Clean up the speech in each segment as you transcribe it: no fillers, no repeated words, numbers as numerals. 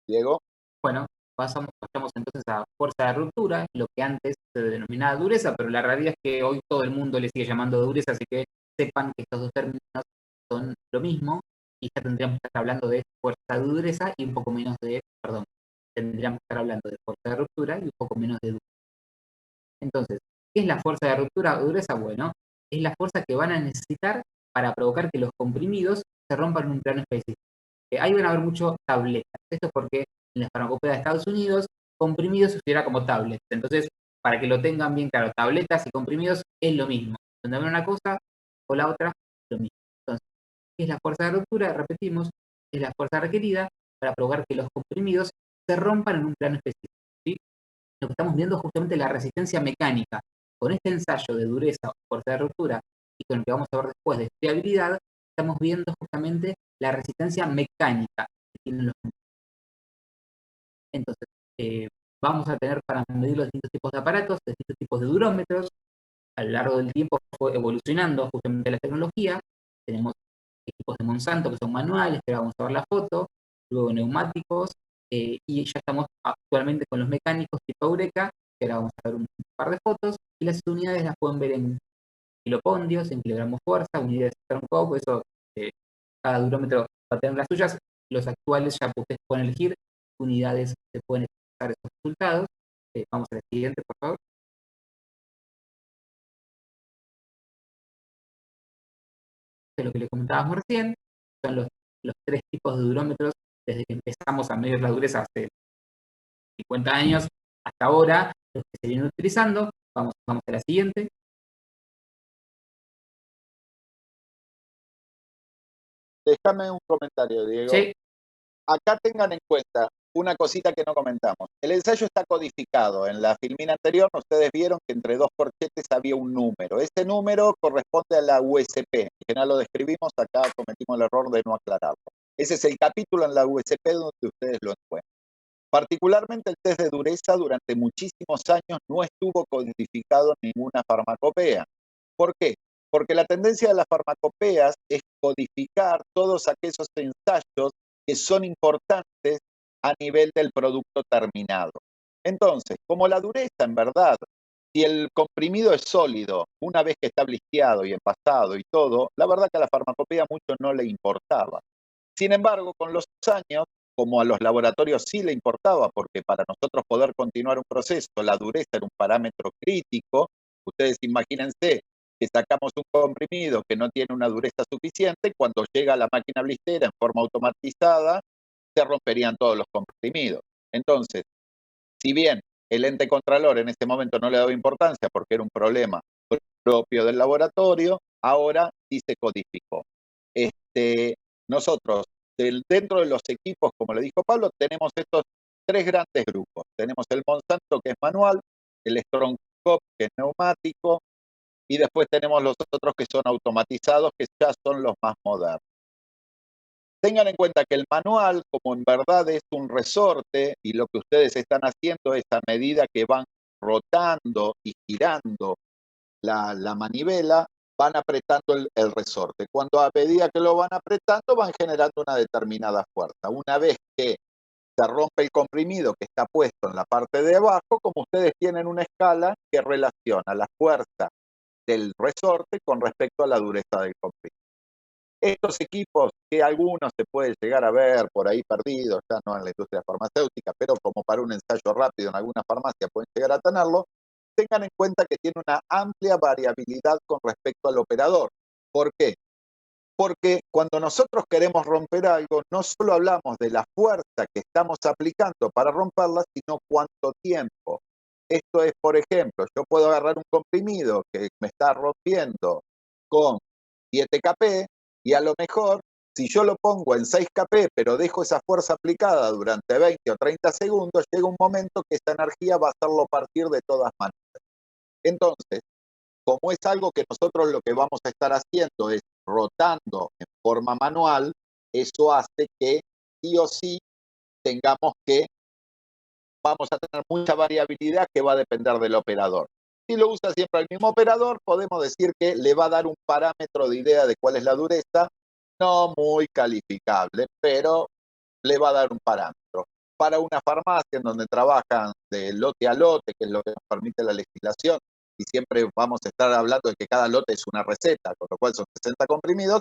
Diego. Bueno, pasamos entonces a fuerza de ruptura, lo que antes se denominaba dureza, pero la realidad es que hoy todo el mundo le sigue llamando dureza, así que sepan que estos dos términos son lo mismo y ya tendríamos que estar hablando de fuerza de dureza y un poco menos de, perdón, tendríamos que estar hablando de fuerza de ruptura y un poco menos de dureza. Entonces, ¿qué es la fuerza de ruptura o dureza? Bueno, es la fuerza que van a necesitar para provocar que los comprimidos se rompan en un plano específico. Ahí van a haber mucho tabletas. Esto es porque en la farmacopea de Estados Unidos, comprimidos se considera como tablets. Entonces, para que lo tengan bien claro, tabletas y comprimidos es lo mismo. Donde ven una cosa o la otra, lo mismo. Entonces, ¿qué es la fuerza de ruptura? Repetimos, es la fuerza requerida para provocar que los comprimidos se rompan en un plano específico. ¿Sí? Lo que estamos viendo es justamente la resistencia mecánica. Con este ensayo de dureza o fuerza de ruptura y con el que vamos a ver después de fiabilidad, estamos viendo justamente la resistencia mecánica que tienen los compuestos. Entonces, vamos a tener para medir los distintos tipos de aparatos, distintos tipos de durómetros. A lo largo del tiempo fue evolucionando justamente la tecnología. Tenemos equipos de Monsanto que son manuales, que ahora vamos a ver la foto, luego neumáticos, y ya estamos actualmente con los mecánicos tipo Eureka, que ahora vamos a ver un par de fotos, y las unidades las pueden ver en kilopondios, en kilogramos fuerza, unidades de tronco, eso, cada durómetro va a tener las suyas. Los actuales ya ustedes pueden elegir unidades, se pueden expresar esos resultados. Vamos a la siguiente, por favor. De lo que le comentábamos recién, son los tres tipos de durómetros desde que empezamos a medir la dureza hace 50 años hasta ahora, los que se vienen utilizando. Vamos a la siguiente. Déjame un comentario, Diego. Sí. Acá tengan en cuenta una cosita que no comentamos. El ensayo está codificado. En la filmina anterior ustedes vieron que entre dos corchetes había un número. Ese número corresponde a la USP. En general lo describimos, acá cometimos el error de no aclararlo. Ese es el capítulo en la USP donde ustedes lo encuentran. Particularmente el test de dureza durante muchísimos años no estuvo codificado en ninguna farmacopea. ¿Por qué? Porque la tendencia de las farmacopeas es codificar todos aquellos ensayos que son importantes a nivel del producto terminado. Entonces, como la dureza, en verdad, si el comprimido es sólido, una vez que está blisteado y envasado y todo, la verdad que a la farmacopea mucho no le importaba. Sin embargo, con los años, como a los laboratorios sí le importaba, porque para nosotros poder continuar un proceso, la dureza era un parámetro crítico. Ustedes imagínense que sacamos un comprimido que no tiene una dureza suficiente, cuando llega a la máquina blistera en forma automatizada, se romperían todos los comprimidos. Entonces, si bien el ente contralor en ese momento no le daba importancia porque era un problema propio del laboratorio, ahora sí se codificó. Nosotros, dentro de los equipos, como le dijo Pablo, tenemos estos tres grandes grupos. Tenemos el Monsanto, que es manual, el Strongkop, que es neumático, y después tenemos los otros que son automatizados, que ya son los más modernos. Tengan en cuenta que el manual, como en verdad es un resorte, y lo que ustedes están haciendo es a medida que van rotando y girando la manivela, van apretando el resorte. Cuando a medida que lo van apretando, van generando una determinada fuerza. Una vez que se rompe el comprimido que está puesto en la parte de abajo, como ustedes tienen una escala que relaciona la fuerza del resorte con respecto a la dureza del comprimido. Estos equipos, que algunos se puede llegar a ver por ahí perdidos, ya no en la industria farmacéutica, pero como para un ensayo rápido en alguna farmacia pueden llegar a tenerlo, tengan en cuenta que tiene una amplia variabilidad con respecto al operador. ¿Por qué? Porque cuando nosotros queremos romper algo, no solo hablamos de la fuerza que estamos aplicando para romperla, sino cuánto tiempo. Esto es, por ejemplo, yo puedo agarrar un comprimido que me está rompiendo con 7 kp y a lo mejor, si yo lo pongo en 6 kp, pero dejo esa fuerza aplicada durante 20 o 30 segundos, llega un momento que esa energía va a hacerlo partir de todas maneras. Entonces, como es algo que nosotros lo que vamos a estar haciendo es rotando en forma manual, eso hace que sí o sí tengamos que, vamos a tener mucha variabilidad que va a depender del operador. Si lo usa siempre el mismo operador, podemos decir que le va a dar un parámetro de idea de cuál es la dureza, no muy calificable, pero le va a dar un parámetro. para una farmacia en donde trabajan de lote a lote, que es lo que nos permite la legislación, y siempre vamos a estar hablando de que cada lote es una receta, con lo cual son 60 comprimidos,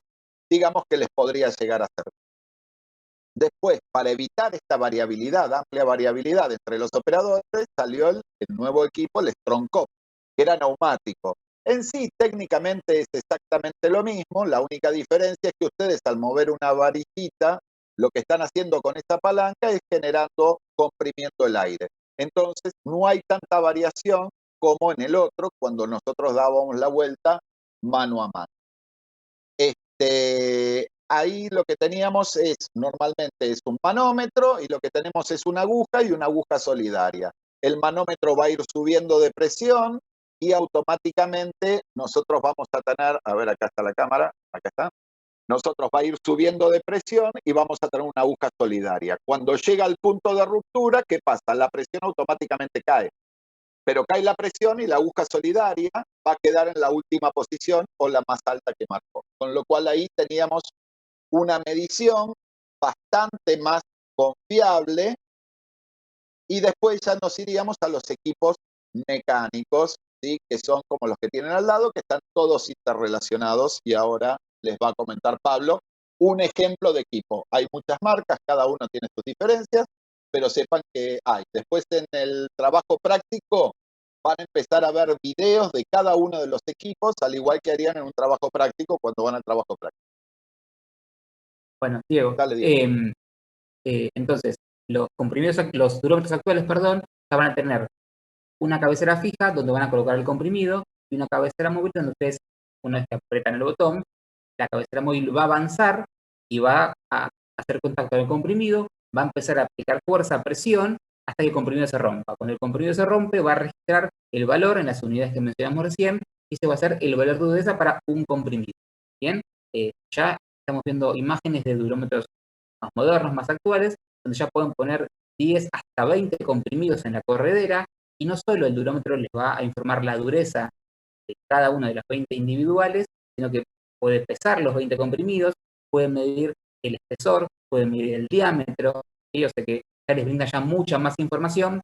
digamos que les podría llegar a servir. Después, para evitar esta variabilidad, amplia variabilidad entre los operadores, salió el nuevo equipo, el Strongcope, que era neumático. En sí, técnicamente es exactamente lo mismo, la única diferencia es que ustedes al mover una varijita, lo que están haciendo con esta palanca es generando, comprimiendo el aire. Entonces, no hay tanta variación como en el otro, cuando nosotros dábamos la vuelta mano a mano. Ahí lo que teníamos normalmente es un manómetro y lo que tenemos es una aguja y una aguja solidaria. El manómetro va a ir subiendo de presión y automáticamente nosotros vamos a tener, a ver, acá está la cámara, acá está, nosotros va a ir subiendo de presión y vamos a tener una aguja solidaria. Cuando llega al punto de ruptura, ¿qué pasa? La presión automáticamente cae, pero cae la presión y la aguja solidaria va a quedar en la última posición o la más alta que marcó. Con lo cual ahí teníamos una medición bastante más confiable y después ya nos iríamos a los equipos mecánicos, ¿sí? Que son como los que tienen al lado, que están todos interrelacionados y ahora les va a comentar Pablo un ejemplo de equipo. Hay muchas marcas, cada uno tiene sus diferencias, pero sepan que hay. Después en el trabajo práctico van a empezar a ver videos de cada uno de los equipos, al igual que harían en un trabajo práctico cuando van al trabajo práctico. Bueno, Diego, Dale, Diego. entonces, los durómetros actuales, perdón, ya van a tener una cabecera fija donde van a colocar el comprimido y una cabecera móvil donde ustedes, una vez que apretan el botón, la cabecera móvil va a avanzar y va a hacer contacto con el comprimido, va a empezar a aplicar fuerza, presión, hasta que el comprimido se rompa. Cuando el comprimido se rompe, va a registrar el valor en las unidades que mencionamos recién y se va a hacer el valor de dureza para un comprimido. Bien, ya estamos viendo imágenes de durómetros más modernos, más actuales, donde ya pueden poner 10 hasta 20 comprimidos en la corredera y no solo el durómetro les va a informar la dureza de cada una de las 20 individuales, sino que puede pesar los 20 comprimidos, puede medir el espesor, puede medir el diámetro, y o sea que ya les brinda ya mucha más información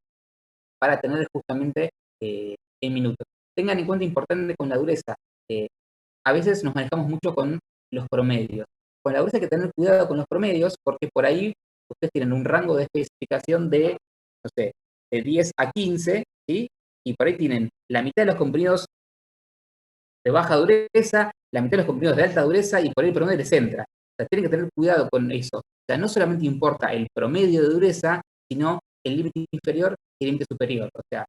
para tener justamente en minutos. Tengan en cuenta importante con la dureza, a veces nos manejamos mucho con los promedios. Con la dureza hay que tener cuidado con los promedios porque por ahí ustedes tienen un rango de especificación de, no sé, de 10 a 15, ¿sí? Y por ahí tienen la mitad de los comprimidos de baja dureza, la mitad de los comprimidos de alta dureza y por ahí el promedio les entra. O sea, tienen que tener cuidado con eso. O sea, no solamente importa el promedio de dureza, sino el límite inferior y el límite superior. O sea,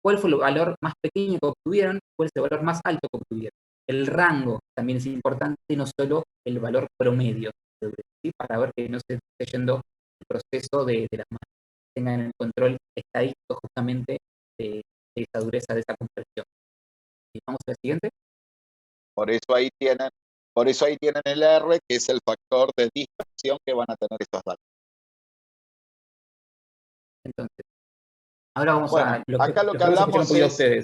cuál fue el valor más pequeño que obtuvieron, cuál es el valor más alto que obtuvieron. El rango también es importante, no solo el valor promedio de dureza, ¿sí? Para ver que no se esté yendo el proceso de las máquinas, tengan el control estadístico justamente de esa dureza, de esa compresión. ¿Y vamos a la siguiente? Por eso ahí tienen el R, que es el factor de dispersión que van a tener estos datos. Entonces, ahora vamos bueno, a acá lo que vamos a escuchar un hablamos poquito a es, ustedes.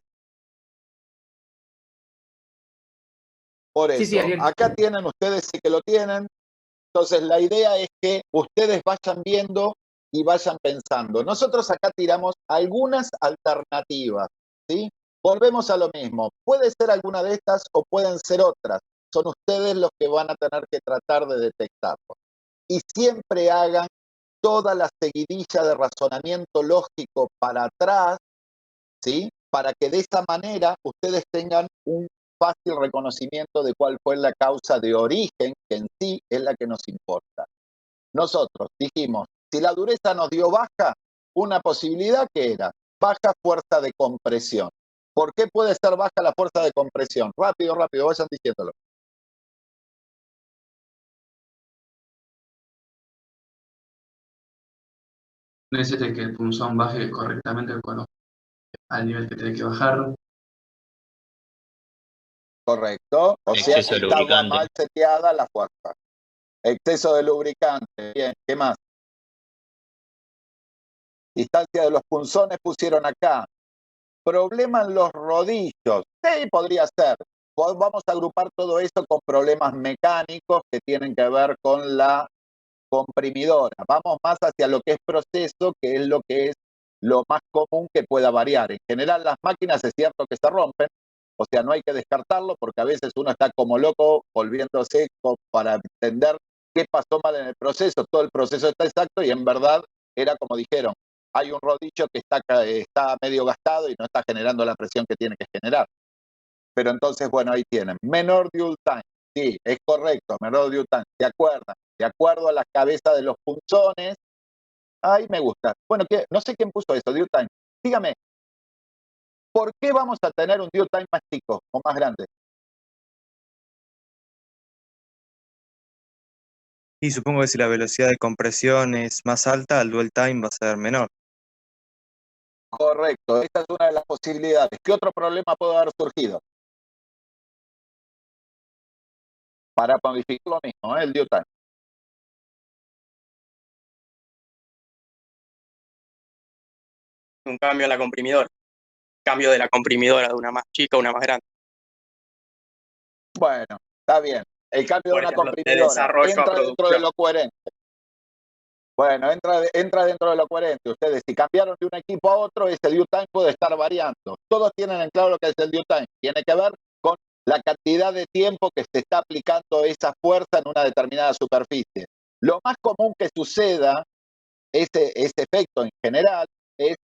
por Sí, sí, eso, Ariel. acá tienen, ustedes sí que lo tienen, entonces la idea es que ustedes vayan viendo y vayan pensando. Nosotros acá tiramos algunas alternativas, ¿sí? Volvemos a lo mismo, puede ser alguna de estas o pueden ser otras, son ustedes los que van a tener que tratar de detectarlo. Y siempre hagan toda la seguidilla de razonamiento lógico para atrás, ¿sí? Para que de esa manera ustedes tengan un fácil reconocimiento de cuál fue la causa de origen, que en sí es la que nos importa. Nosotros dijimos, si la dureza nos dio baja, una posibilidad que era baja fuerza de compresión. ¿Por qué puede ser baja la fuerza de compresión? Rápido, rápido, vayan diciéndolo. Necesita que el punzón baje correctamente al nivel que tiene que bajar. Correcto. O sea Exceso que de estaba lubricante. mal seteada la fuerza. Exceso de lubricante. Bien, ¿qué más? Distancia de los punzones pusieron acá. Problema en los rodillos. Sí, podría ser. Vamos a agrupar todo eso con problemas mecánicos que tienen que ver con la comprimidora. Vamos más hacia lo que es proceso, que es lo más común que pueda variar. En general, las máquinas es cierto que se rompen, o sea, no hay que descartarlo porque a veces uno está como loco volviéndose para entender qué pasó mal en el proceso. Todo el proceso está exacto y en verdad era como dijeron, hay un rodillo que está medio gastado y no está generando la presión que tiene que generar. Pero entonces, bueno, ahí tienen. Menor dwell time. Sí, es correcto, menor dwell time. ¿Se acuerdan? De acuerdo a la cabeza de los punzones. Ay, me gusta. Bueno, no sé quién puso eso, dwell time. Dígame, ¿por qué vamos a tener un dwell time más chico o más grande? Y supongo que si la velocidad de compresión es más alta, el dwell time va a ser menor. Correcto, esta es una de las posibilidades. ¿Qué otro problema puede haber surgido? Para modificar lo mismo, el dwell time. Un cambio en la comprimidora. Cambio de la comprimidora de una más chica a una más grande. Bueno, está bien. El cambio Por de una ejemplo, de comprimidora desarrollo a entra dentro de producción. lo coherente. Bueno, entra dentro de lo coherente. Ustedes, si cambiaron de un equipo a otro, ese due time puede estar variando. Todos tienen en claro lo que es el due time. Tiene que ver con la cantidad de tiempo que se está aplicando esa fuerza en una determinada superficie. Lo más común que suceda, ese efecto en general, es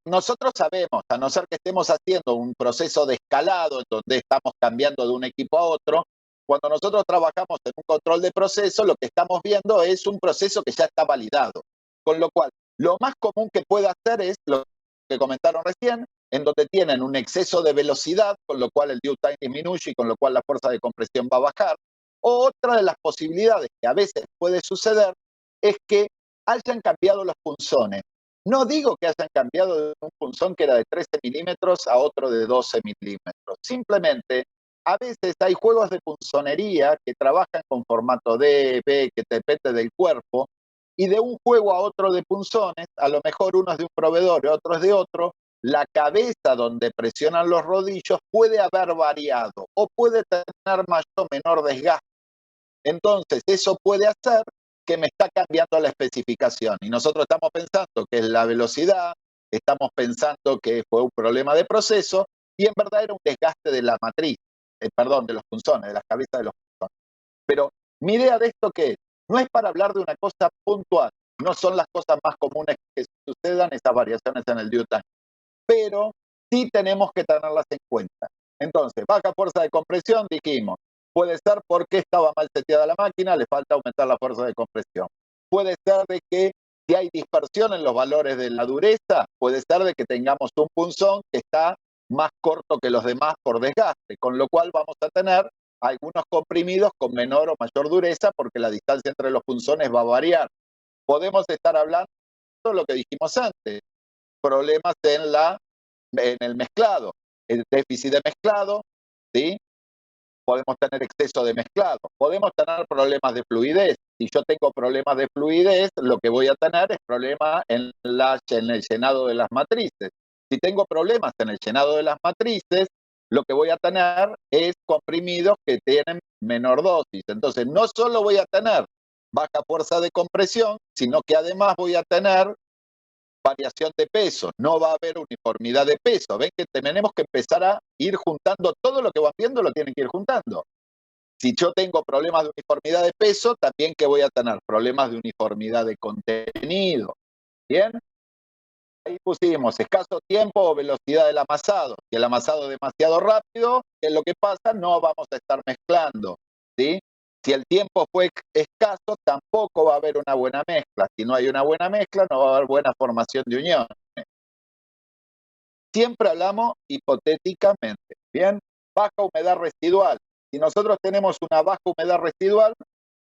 nosotros sabemos, a no ser que estemos haciendo un proceso de escalado en donde estamos cambiando de un equipo a otro, cuando nosotros trabajamos en un control de proceso, lo que estamos viendo es un proceso que ya está validado. Con lo cual, lo más común que puede hacer es lo que comentaron recién, en donde tienen un exceso de velocidad, con lo cual el dwell time disminuye y con lo cual la fuerza de compresión va a bajar. O otra de las posibilidades que a veces puede suceder es que hayan cambiado los punzones. No digo que hayan cambiado de un punzón que era de 13 milímetros a otro de 12 milímetros. Simplemente, a veces hay juegos de punzonería que trabajan con formato D, B, que depende del cuerpo, y de un juego a otro de punzones, a lo mejor uno es de un proveedor y otro es de otro, la cabeza donde presionan los rodillos puede haber variado o puede tener mayor o menor desgaste. Entonces, eso puede hacer que me está cambiando la especificación. Y nosotros estamos pensando que es la velocidad, estamos pensando que fue un problema de proceso, y en verdad era un desgaste de la matriz, perdón, de los punzones, de las cabezas de los punzones. Pero mi idea de esto que no es para hablar de una cosa puntual, no son las cosas más comunes que sucedan esas variaciones en el due time, pero sí tenemos que tenerlas en cuenta. Entonces, baja fuerza de compresión, dijimos, puede ser porque estaba mal seteada la máquina, le falta aumentar la fuerza de compresión. Puede ser de que si hay dispersión en los valores de la dureza, puede ser de que tengamos un punzón que está más corto que los demás por desgaste, con lo cual vamos a tener algunos comprimidos con menor o mayor dureza porque la distancia entre los punzones va a variar. Podemos estar hablando de lo que dijimos antes, problemas en el mezclado, el déficit de mezclado, ¿sí? Podemos tener exceso de mezclado, podemos tener problemas de fluidez. Si yo tengo problemas de fluidez, lo que voy a tener es problemas en el llenado de las matrices. Si tengo problemas en el llenado de las matrices, lo que voy a tener es comprimidos que tienen menor dosis. Entonces, no solo voy a tener baja fuerza de compresión, sino que además voy a tener variación de peso, no va a haber uniformidad de peso. Ven que tenemos que empezar a ir juntando todo lo que van viendo, lo tienen que ir juntando. Si yo tengo problemas de uniformidad de peso, también que voy a tener problemas de uniformidad de contenido. ¿Bien? Ahí pusimos escaso tiempo o velocidad del amasado. Si el amasado es demasiado rápido, ¿qué es lo que pasa? No vamos a estar mezclando, ¿sí? Si el tiempo fue escaso, tampoco va a haber una buena mezcla. Si no hay una buena mezcla, no va a haber buena formación de uniones. Siempre hablamos hipotéticamente, ¿bien? Baja humedad residual. Si nosotros tenemos una baja humedad residual,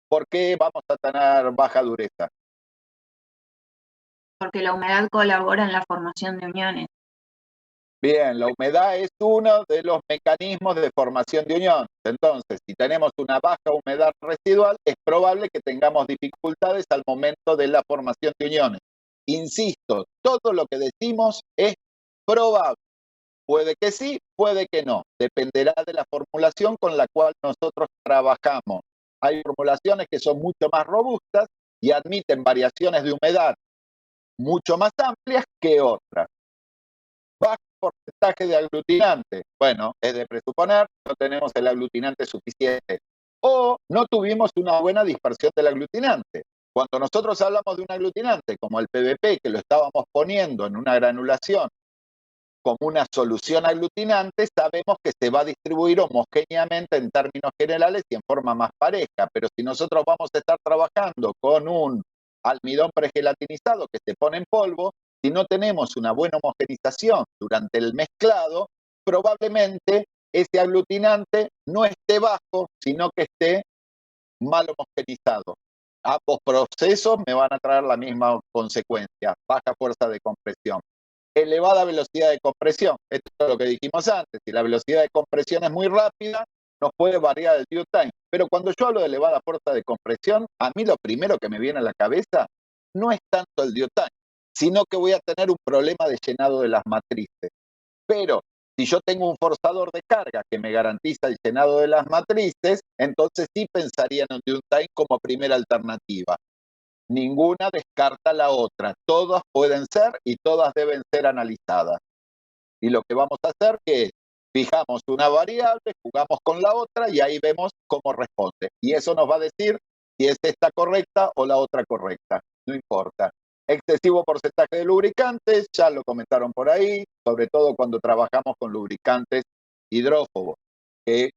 ¿por qué vamos a tener baja dureza? Porque la humedad colabora en la formación de uniones. Bien, la humedad es uno de los mecanismos de formación de unión. Entonces, si tenemos una baja humedad residual, es probable que tengamos dificultades al momento de la formación de uniones. Insisto, todo lo que decimos es probable. Puede que sí, puede que no. Dependerá de la formulación con la cual nosotros trabajamos. Hay formulaciones que son mucho más robustas y admiten variaciones de humedad mucho más amplias que otras. Bajo porcentaje de aglutinante. Bueno, es de presuponer, no tenemos el aglutinante suficiente o no tuvimos una buena dispersión del aglutinante. Cuando nosotros hablamos de un aglutinante como el PVP, que lo estábamos poniendo en una granulación como una solución aglutinante, sabemos que se va a distribuir homogéneamente en términos generales y en forma más pareja, pero si nosotros vamos a estar trabajando con un almidón pregelatinizado que se pone en polvo, si no tenemos una buena homogenización durante el mezclado, probablemente ese aglutinante no esté bajo, sino que esté mal homogenizado. Ambos procesos me van a traer la misma consecuencia, baja fuerza de compresión. Elevada velocidad de compresión, esto es lo que dijimos antes, si la velocidad de compresión es muy rápida, nos puede variar el due time, pero cuando yo hablo de elevada fuerza de compresión, a mí lo primero que me viene a la cabeza no es tanto el due time, sino que voy a tener un problema de llenado de las matrices. Pero si yo tengo un forzador de carga que me garantiza el llenado de las matrices, entonces sí pensaría en un due time como primera alternativa. Ninguna descarta la otra, todas pueden ser y todas deben ser analizadas. Y lo que vamos a hacer es fijamos una variable, jugamos con la otra y ahí vemos cómo responde. Y eso nos va a decir si es esta correcta o la otra correcta, no importa. Excesivo porcentaje de lubricantes, ya lo comentaron por ahí, sobre todo cuando trabajamos con lubricantes hidrófobos, que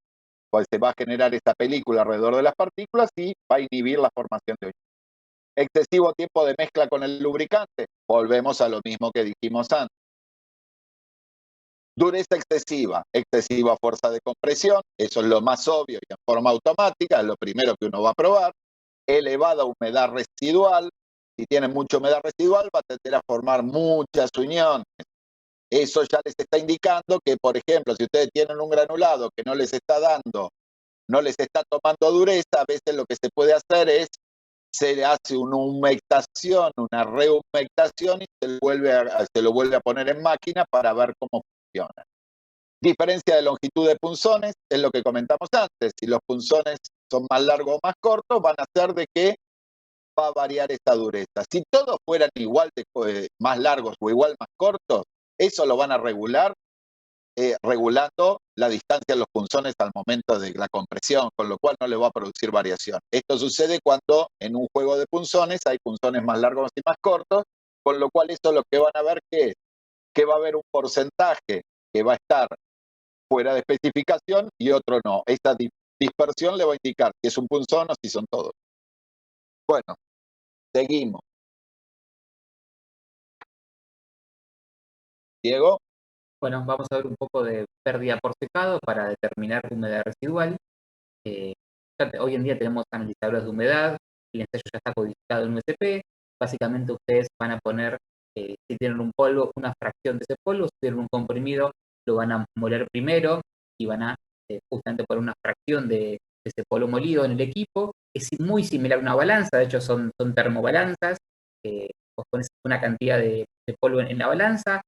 pues, se va a generar esta película alrededor de las partículas y va a inhibir la formación de hoyos. Excesivo tiempo de mezcla con el lubricante, volvemos a lo mismo que dijimos antes. Dureza excesiva, excesiva fuerza de compresión, eso es lo más obvio y en forma automática, es lo primero que uno va a probar. Elevada humedad residual, si tienen mucha humedad residual va a tender a formar muchas uniones. Eso ya les está indicando que, por ejemplo, si ustedes tienen un granulado que no les está dando, no les está tomando dureza, a veces lo que se puede hacer es se hace una humectación, una rehumectación y se lo vuelve a poner en máquina para ver cómo funciona. Diferencia de longitud de punzones, es lo que comentamos antes. Si los punzones son más largos o más cortos, van a hacer de que va a variar esta dureza. Si todos fueran igual de más largos o igual más cortos, eso lo van a regular regulando la distancia de los punzones al momento de la compresión, con lo cual no le va a producir variación. Esto sucede cuando en un juego de punzones hay punzones más largos y más cortos, con lo cual eso lo que van a ver que es que va a haber un porcentaje que va a estar fuera de especificación y otro no. Esta dispersión le va a indicar si es un punzón o si son todos. Bueno, seguimos. Diego. Bueno, vamos a ver un poco de pérdida por secado para determinar humedad residual. Hoy en día tenemos analizadores de humedad, el ensayo ya está codificado en USP. Básicamente ustedes van a poner, si tienen un polvo, una fracción de ese polvo, si tienen un comprimido, lo van a moler primero y van a justamente poner una fracción de ese polvo molido en el equipo. Es muy similar a una balanza, de hecho son termobalanzas. Vos pones una cantidad de polvo en la balanza,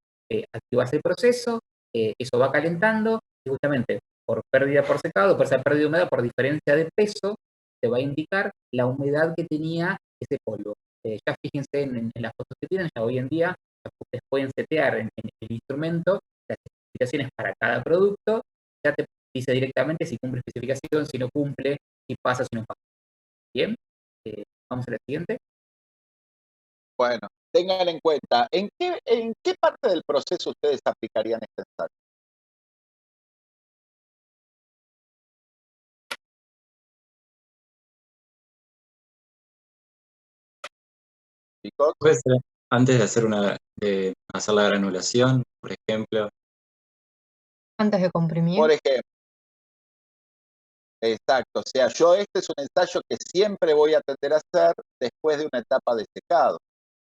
activas el proceso, eso va calentando y justamente por pérdida por secado, por esa pérdida de humedad, por diferencia de peso, te va a indicar la humedad que tenía ese polvo. Ya fíjense en las fotos que tienen, ya hoy en día ustedes pueden setear en el instrumento las especificaciones para cada producto, ya te dice directamente si cumple especificación, si no cumple, si pasa, si no pasa. Bien, vamos a la siguiente. Bueno, tengan en cuenta, ¿en qué parte del proceso ustedes aplicarían este ensayo? ¿Chicos? Puede ser antes de hacer la granulación, por ejemplo. Antes de comprimir. Por ejemplo, exacto, o sea, este es un ensayo que siempre voy a tender a hacer después de una etapa de secado,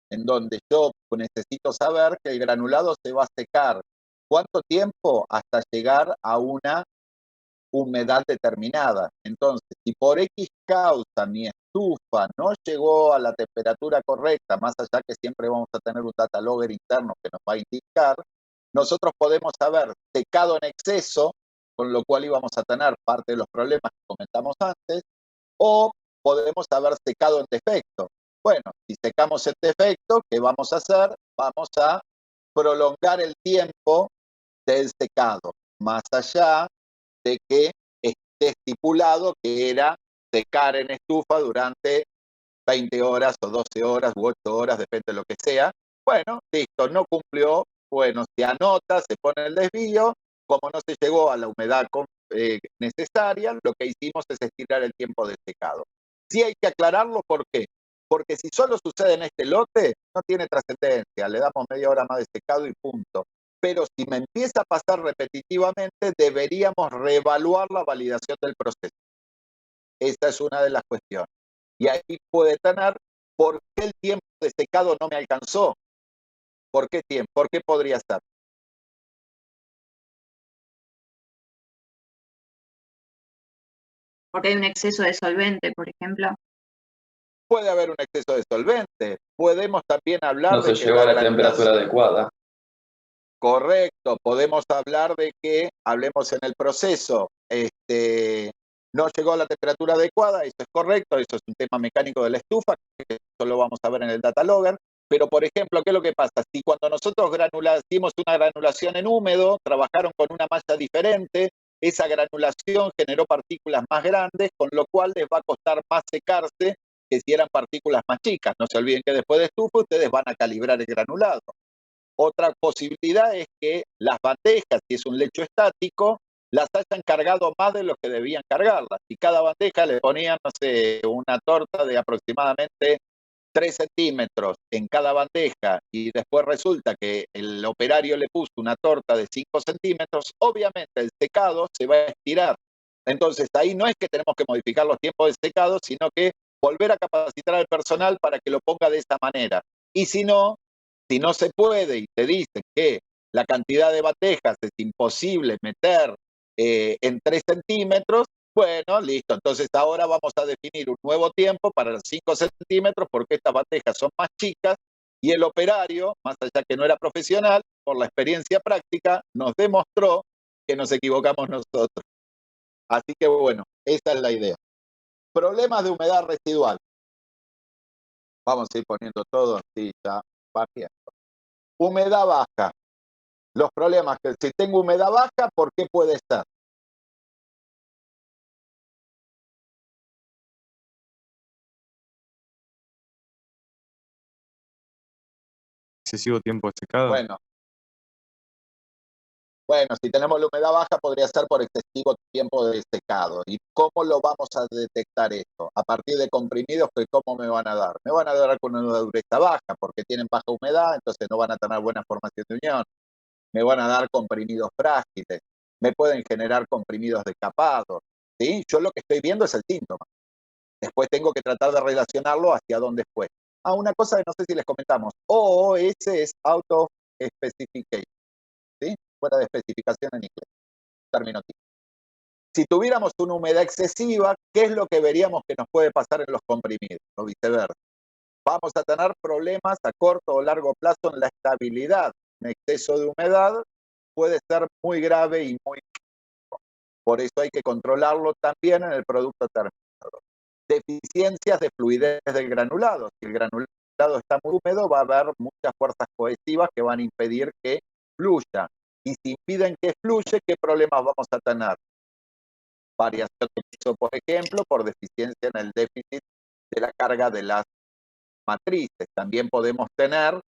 en donde yo necesito saber que el granulado se va a secar. ¿Cuánto tiempo? Hasta llegar a una humedad determinada. Entonces, si por X causa mi estufa no llegó a la temperatura correcta, más allá que siempre vamos a tener un data logger interno que nos va a indicar, nosotros podemos haber secado en exceso, con lo cual íbamos a tener parte de los problemas que comentamos antes, o podemos haber secado en defecto. Bueno, si secamos el defecto, ¿qué vamos a hacer? Vamos a prolongar el tiempo del secado, más allá de que esté estipulado que era secar en estufa durante 20 horas o 12 horas u 8 horas, depende de lo que sea. Bueno, listo, no cumplió. Bueno, se anota, se pone el desvío. Como no se llegó a la humedad necesaria, lo que hicimos es estirar el tiempo de secado. Sí hay que aclararlo, ¿por qué? Porque si solo sucede en este lote, no tiene trascendencia. Le damos media hora más de secado y punto. Pero si me empieza a pasar repetitivamente, deberíamos reevaluar la validación del proceso. Esa es una de las cuestiones. Y ahí puede tener, ¿por qué el tiempo de secado no me alcanzó? ¿Por qué tiempo? ¿Por qué podría ser? Porque hay un exceso de solvente, por ejemplo. Puede haber un exceso de solvente. Podemos también hablar No de se que llegó a la granulación... temperatura adecuada. Correcto. Podemos hablar de que, hablemos en el proceso, no llegó a la temperatura adecuada, eso es correcto, eso es un tema mecánico de la estufa, que eso lo vamos a ver en el data logger. Pero, por ejemplo, ¿qué es lo que pasa? Si cuando nosotros hicimos una granulación en húmedo, trabajaron con una malla diferente, esa granulación generó partículas más grandes, con lo cual les va a costar más secarse que si eran partículas más chicas. No se olviden que después de estufa ustedes van a calibrar el granulado. Otra posibilidad es que las bandejas, si es un lecho estático, las hayan cargado más de lo que debían cargarlas. Si cada bandeja le ponían, no sé, una torta de aproximadamente 3 centímetros en cada bandeja y después resulta que el operario le puso una torta de 5 centímetros, obviamente el secado se va a estirar. Entonces ahí no es que tenemos que modificar los tiempos de secado, sino que volver a capacitar al personal para que lo ponga de esa manera. Y si no se puede y te dicen que la cantidad de bandejas es imposible meter en 3 centímetros, bueno, listo. Entonces ahora vamos a definir un nuevo tiempo para los 5 centímetros porque estas bandejas son más chicas y el operario, más allá que no era profesional, por la experiencia práctica, nos demostró que nos equivocamos nosotros. Así que bueno, esa es la idea. Problemas de humedad residual. Vamos a ir poniendo todo así ya partiendo. Humedad baja. Los problemas que si tengo humedad baja, ¿por qué puede ser? Excesivo tiempo de secado. Bueno, si tenemos la humedad baja podría ser por excesivo tiempo de secado. ¿Y cómo lo vamos a detectar esto? A partir de comprimidos, que ¿cómo me van a dar? Me van a dar con una dureza baja, porque tienen baja humedad, entonces no van a tener buena formación de unión. Me van a dar comprimidos frágiles. Me pueden generar comprimidos descapados. ¿Sí? Yo lo que estoy viendo es el síntoma. Después tengo que tratar de relacionarlo hacia dónde fue. Una cosa que no sé si les comentamos. OOS es Out of Specification. ¿Sí? Fuera de especificación en inglés. Término típico. Si tuviéramos una humedad excesiva, ¿qué es lo que veríamos que nos puede pasar en los comprimidos? O viceversa. Vamos a tener problemas a corto o largo plazo en la estabilidad. Un exceso de humedad puede ser muy grave y muy... Por eso hay que controlarlo también en el producto terminado. Deficiencias de fluidez del granulado. Si el granulado está muy húmedo, va a haber muchas fuerzas cohesivas que van a impedir que fluya. Y si impiden que fluya, ¿qué problemas vamos a tener? Variación de piso, por ejemplo, por deficiencia en el déficit de la carga de las matrices. También podemos tener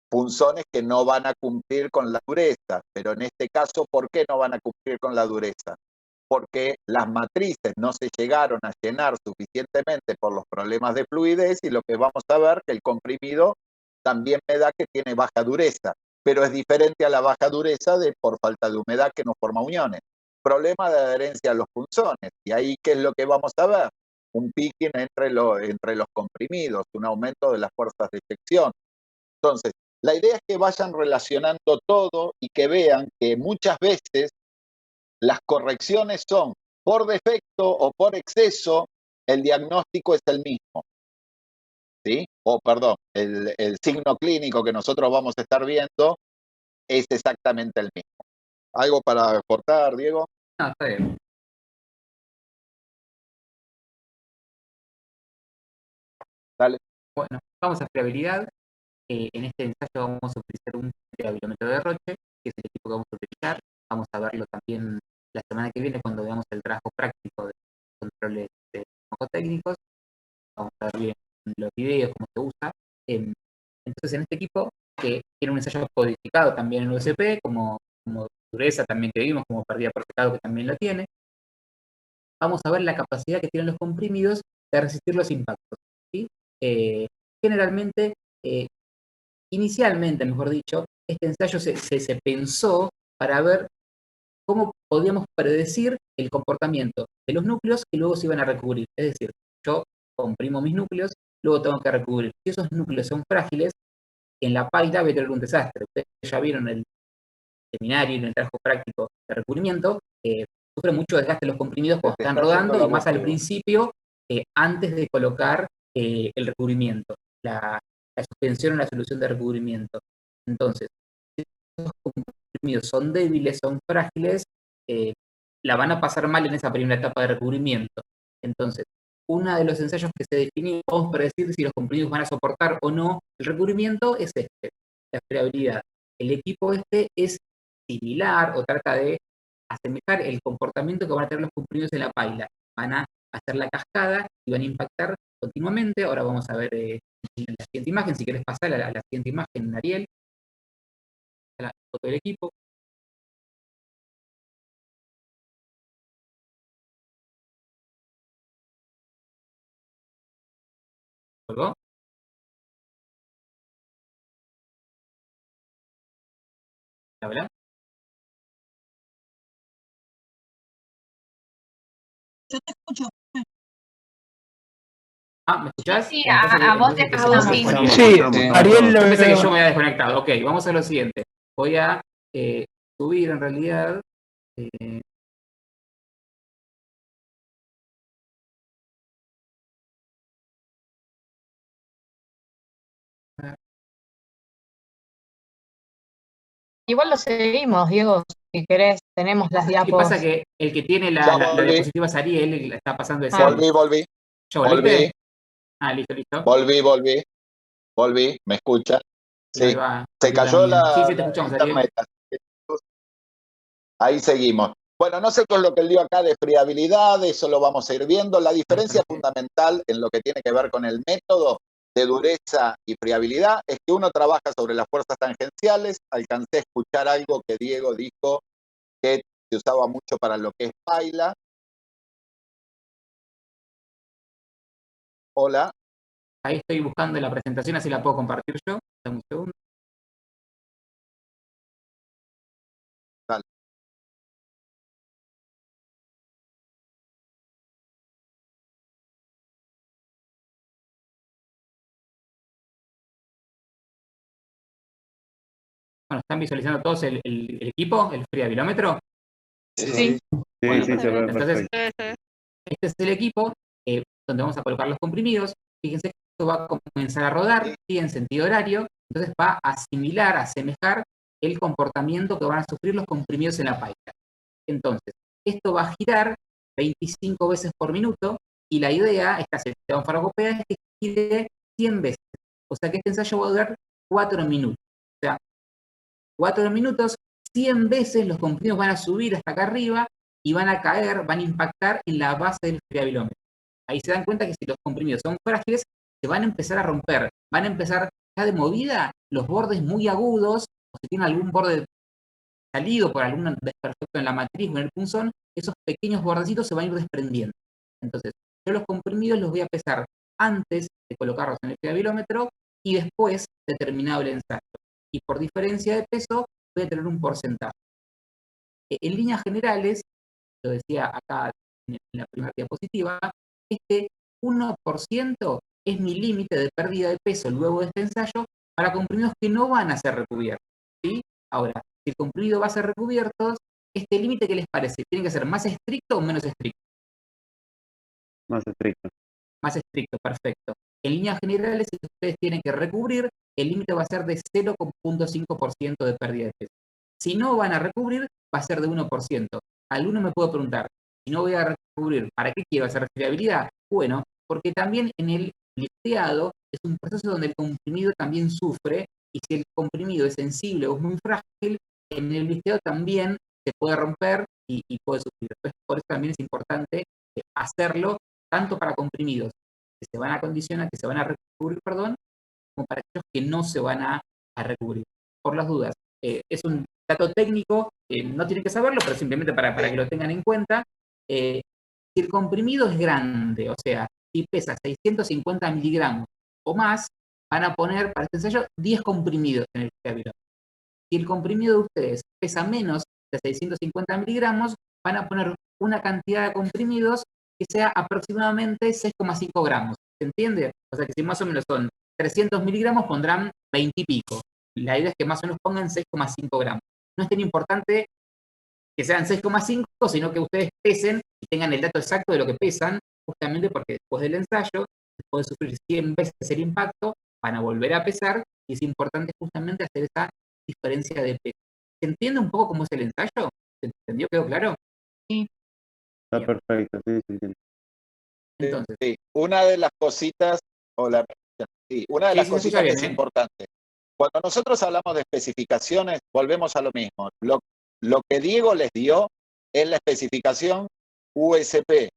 punzones que no van a cumplir con la dureza, pero en este caso, ¿por qué no van a cumplir con la dureza? Porque las matrices no se llegaron a llenar suficientemente por los problemas de fluidez y lo que vamos a ver que el comprimido también me da que tiene baja dureza, pero es diferente a la baja dureza por falta de humedad que no forma uniones. Problema de adherencia a los punzones, y ahí ¿qué es lo que vamos a ver? Un picking entre los comprimidos, un aumento de las fuerzas de eyección. Entonces, la idea es que vayan relacionando todo y que vean que muchas veces las correcciones son por defecto o por exceso, el diagnóstico es el mismo. ¿Sí? O perdón, el signo clínico que nosotros vamos a estar viendo es exactamente el mismo. ¿Algo para aportar, Diego? No, está bien. Dale. Bueno, vamos a friabilidad. En este ensayo vamos a utilizar un friabilómetro de Roche, que es el equipo que vamos a utilizar. Vamos a verlo también la semana que viene cuando veamos el trabajo práctico de controles técnicos. Vamos a ver bien los videos, cómo se usa. Entonces, en este equipo, que tiene un ensayo codificado también en USP, como dureza también que vimos, como pérdida por secado que también lo tiene, vamos a ver la capacidad que tienen los comprimidos de resistir los impactos, ¿sí? Generalmente, inicialmente, mejor dicho, este ensayo se pensó para ver cómo podíamos predecir el comportamiento de los núcleos que luego se iban a recubrir. Es decir, yo comprimo mis núcleos, luego tengo que recubrir. Si esos núcleos son frágiles, en la paila voy a tener un desastre. Ustedes ya vieron el seminario y en el trabajo práctico de recubrimiento, sufre mucho desgaste los comprimidos cuando están rodando y más al principio, antes de colocar el recubrimiento, la suspensión o la solución de recubrimiento. Entonces, si esos comprimidos son débiles, son frágiles, la van a pasar mal en esa primera etapa de recubrimiento. Entonces, uno de los ensayos que se definió para decir si los comprimidos van a soportar o no el recubrimiento es la friabilidad. El equipo es similar o trata de asemejar el comportamiento que van a tener los comprimidos en la paila. Van a hacer la cascada y van a impactar continuamente. Ahora vamos a ver en la siguiente imagen, si querés pasar a la siguiente imagen, Ariel. La foto del equipo. ¿Colgó? ¿Habla? Yo te escucho. ¿Me escuchás? Sí, a vos te escuchamos. Sí, Ariel Yo pensé que lo... yo me había desconectado. Ok, vamos a lo siguiente. Voy a subir en realidad. Igual lo seguimos, Diego, si querés, tenemos las ¿Qué diapos. pasa? Que el que tiene Ya la volví. diapositiva es Ariel, el que la está pasando de Volví. ¿Ya volviste? Listo. Volví. ¿Me escucha? Ahí Sí. va. Se cayó Sí, te escuchamos, Ariel. internet. Ahí seguimos. Bueno, no sé qué es lo que él dio acá de friabilidad, eso lo vamos a ir viendo. La diferencia fundamental en lo que tiene que ver con el método de dureza y friabilidad es que uno trabaja sobre las fuerzas tangenciales. Alcancé a escuchar algo que Diego dijo que se usaba mucho para lo que es paila. Hola. Ahí estoy buscando la presentación, así la puedo compartir yo. Dame un segundo. Dale. Bueno, ¿están visualizando todos el equipo, el friabilómetro? Sí. Bueno, se ve entonces, perfecto. este es el equipo donde vamos a colocar los comprimidos. Fíjense que esto va a comenzar a rodar, ¿sí? En sentido horario, entonces va a asimilar, a asemejar el comportamiento que van a sufrir los comprimidos en la paila. Entonces, esto va a girar 25 veces por minuto y la idea, esta sección farmacopea, es que gire 100 veces. O sea que este ensayo va a durar 4 minutos. O sea, 4 minutos, 100 veces los comprimidos van a subir hasta acá arriba y van a caer, van a impactar en la base del friabilómetro. Ahí se dan cuenta que si los comprimidos son frágiles, se van a empezar a romper, van a empezar ya de movida los bordes muy agudos, o si tienen algún borde salido por algún desperfecto en la matriz o en el punzón, esos pequeños bordecitos se van a ir desprendiendo. Entonces, yo los comprimidos los voy a pesar antes de colocarlos en el friabilómetro y después de terminado el ensayo. Y por diferencia de peso, voy a tener un porcentaje. En líneas generales, lo decía acá en la primera diapositiva, este 1% es mi límite de pérdida de peso luego de este ensayo para comprimidos que no van a ser recubiertos, ¿sí? Ahora, si el comprimido va a ser recubierto, este límite, ¿qué les parece? ¿Tiene que ser más estricto o menos estricto? Más estricto. Más estricto, perfecto. En líneas generales, si ustedes tienen que recubrir, el límite va a ser de 0,5% de pérdida de peso. Si no van a recubrir, va a ser de 1%. Alguno me puede preguntar, si no voy a recubrir, ¿para qué quiero hacer friabilidad? Bueno, porque también en el lifteado es un proceso donde el comprimido también sufre, y si el comprimido es sensible o es muy frágil, en el lifteado también se puede romper y puede sufrir. Entonces, por eso también es importante hacerlo tanto para comprimidos que se van a condicionar, que se van a recubrir, perdón, como para aquellos que no se van a recubrir. Por las dudas, es un dato técnico, no tienen que saberlo, pero simplemente para que lo tengan en cuenta. Si el comprimido es grande, o sea, si pesa 650 miligramos o más, van a poner para este ensayo 10 comprimidos en el fluvial. Si el comprimido de ustedes pesa menos de 650 miligramos, van a poner una cantidad de comprimidos que sea aproximadamente 6,5 gramos. ¿Se entiende? O sea que si más o menos son 300 miligramos, pondrán 20 y pico. La idea es que más o menos pongan 6,5 gramos. No es tan importante que sean 6,5, sino que ustedes pesen y tengan el dato exacto de lo que pesan, justamente porque después del ensayo, después de sufrir 100 veces el impacto, van a volver a pesar, y es importante justamente hacer esa diferencia de peso. ¿Se entiende un poco cómo es el ensayo? ¿Se entendió? ¿Quedó claro? Sí. Está perfecto, sí, sí, sí. Entonces, Sí, una de las cositas, una de las sí, cositas que bien, es importante. Cuando nosotros hablamos de especificaciones, volvemos a lo mismo. Lo que Diego les dio es la especificación USP,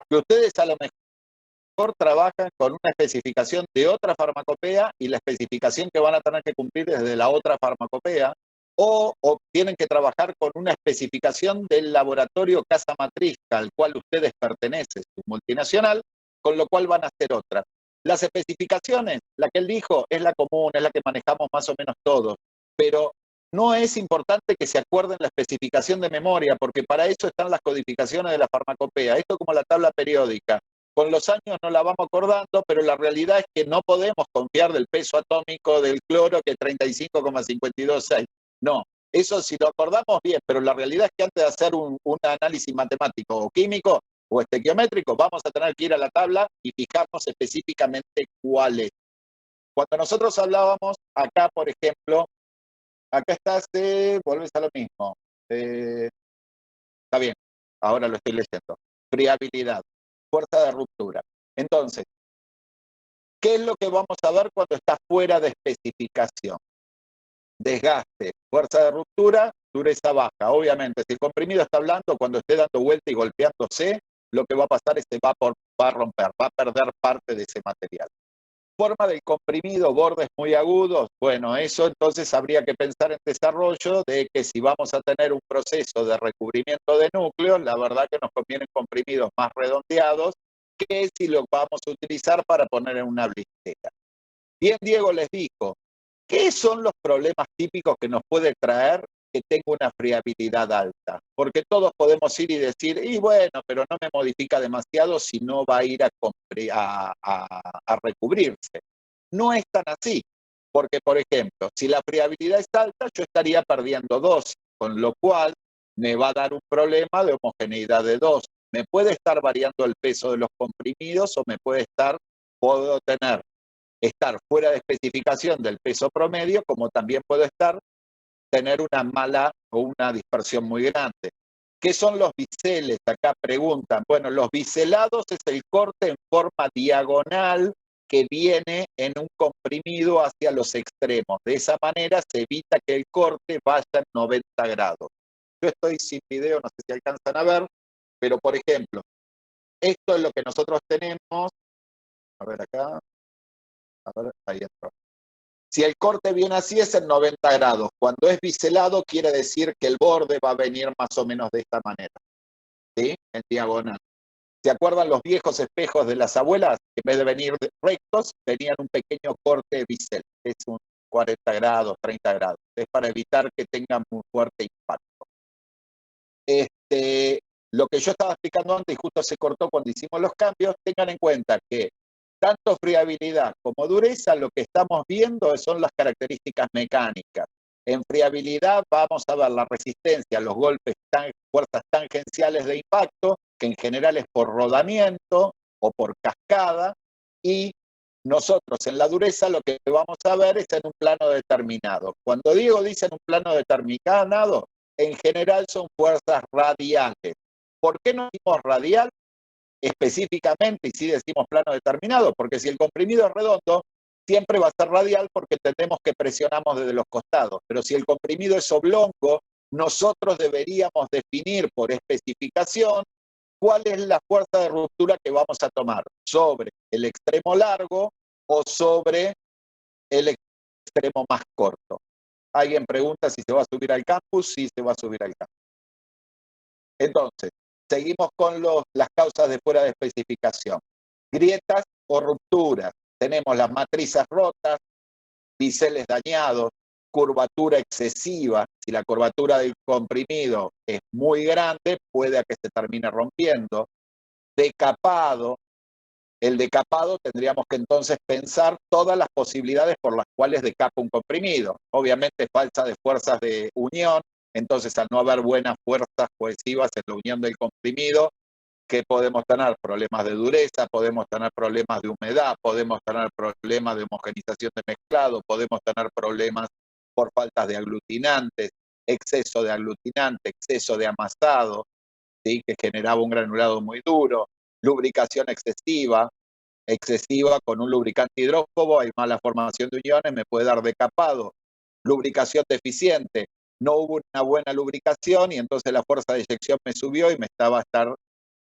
que ustedes a lo mejor trabajan con una especificación de otra farmacopea y la especificación que van a tener que cumplir desde la otra farmacopea, o tienen que trabajar con una especificación del laboratorio casa matriz al cual ustedes pertenecen, su multinacional, con lo cual van a hacer otra. Las especificaciones, la que él dijo, es la común, es la que manejamos más o menos todos, pero no es importante que se acuerden la especificación de memoria, porque para eso están las codificaciones de la farmacopea. Esto es como la tabla periódica. Con los años no la vamos acordando, pero la realidad es que no podemos confiar del peso atómico del cloro, que es 35,526. No, eso si lo acordamos bien, pero la realidad es que antes de hacer un análisis matemático o químico o estequiométrico, vamos a tener que ir a la tabla y fijarnos específicamente cuál es. Cuando nosotros hablábamos acá, por ejemplo, acá estás, volvés a lo mismo. Está bien, ahora lo estoy leyendo. Friabilidad, fuerza de ruptura. Entonces, ¿qué es lo que vamos a ver cuando está fuera de especificación? Desgaste, fuerza de ruptura, dureza baja. Obviamente, si el comprimido está blando, cuando esté dando vuelta y golpeándose, lo que va a pasar es que va a romper, va a perder parte de ese material. Forma del comprimido, bordes muy agudos, bueno, eso entonces habría que pensar en desarrollo de que si vamos a tener un proceso de recubrimiento de núcleos, la verdad que nos convienen comprimidos más redondeados que si lo vamos a utilizar para poner en una blistera. Bien, Diego les dijo, ¿qué son los problemas típicos que nos puede traer que tenga una friabilidad alta? Porque todos podemos ir y decir, y bueno, pero no me modifica demasiado si no va a ir a recubrirse. No es tan así, porque por ejemplo, si la friabilidad es alta, yo estaría perdiendo dosis, con lo cual me va a dar un problema de homogeneidad de dosis. Me puede estar variando el peso de los comprimidos o puedo estar fuera de especificación del peso promedio, como también puedo tener una mala o una dispersión muy grande. ¿Qué son los biseles? Acá preguntan. Bueno, los biselados es el corte en forma diagonal que viene en un comprimido hacia los extremos. De esa manera se evita que el corte vaya en 90 grados. Yo estoy sin video, no sé si alcanzan a ver, pero por ejemplo, esto es lo que nosotros tenemos. A ver acá. A ver, ahí entró. Si el corte viene así es en 90 grados. Cuando es biselado quiere decir que el borde va a venir más o menos de esta manera, ¿sí? En diagonal. ¿Se acuerdan los viejos espejos de las abuelas? Que en vez de venir rectos, tenían un pequeño corte bisel. Es un 40 grados, 30 grados. Es para evitar que tengan muy fuerte impacto. Lo que yo estaba explicando antes y justo se cortó cuando hicimos los cambios, tengan en cuenta que tanto friabilidad como dureza, lo que estamos viendo son las características mecánicas. En friabilidad vamos a ver la resistencia, los golpes, fuerzas tangenciales de impacto, que en general es por rodamiento o por cascada, y nosotros en la dureza lo que vamos a ver es en un plano determinado. Cuando Diego dice en un plano determinado, en general son fuerzas radiales. ¿Por qué no decimos radial? específicamente y sí decimos plano determinado, porque si el comprimido es redondo, siempre va a ser radial porque entendemos que presionamos desde los costados. Pero si el comprimido es oblongo, nosotros deberíamos definir por especificación cuál es la fuerza de ruptura que vamos a tomar, sobre el extremo largo o sobre el extremo más corto. Alguien pregunta si se va a subir al campus. Sí, se va a subir al campus. Entonces, seguimos con las causas de fuera de especificación. Grietas o rupturas. Tenemos las matrices rotas, biseles dañados, curvatura excesiva. Si la curvatura del comprimido es muy grande, puede que se termine rompiendo. Decapado. El decapado tendríamos que entonces pensar todas las posibilidades por las cuales decapa un comprimido. Obviamente falta de fuerzas de unión, entonces al no haber buenas fuerzas cohesivas en la unión del comprimido, ¿qué podemos tener? Problemas de dureza, podemos tener problemas de humedad, podemos tener problemas de homogenización de mezclado, podemos tener problemas por faltas de aglutinantes, exceso de aglutinante, exceso de amasado, ¿sí? Que generaba un granulado muy duro, lubricación excesiva con un lubricante hidrófobo, hay mala formación de uniones, me puede dar decapado. Lubricación deficiente, no hubo una buena lubricación y entonces la fuerza de eyección me subió y me estaba a estar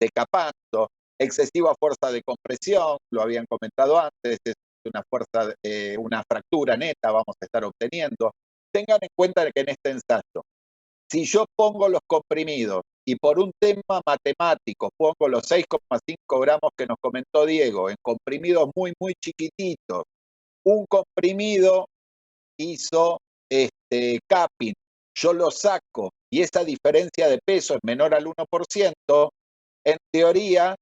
decapando. Excesiva fuerza de compresión, lo habían comentado antes, es una fractura neta vamos a estar obteniendo. Tengan en cuenta que en este ensayo, si yo pongo los comprimidos y por un tema matemático pongo los 6,5 gramos que nos comentó Diego en comprimidos muy, muy chiquititos, un comprimido hizo capping, yo lo saco y esa diferencia de peso es menor al 1%, en teoría,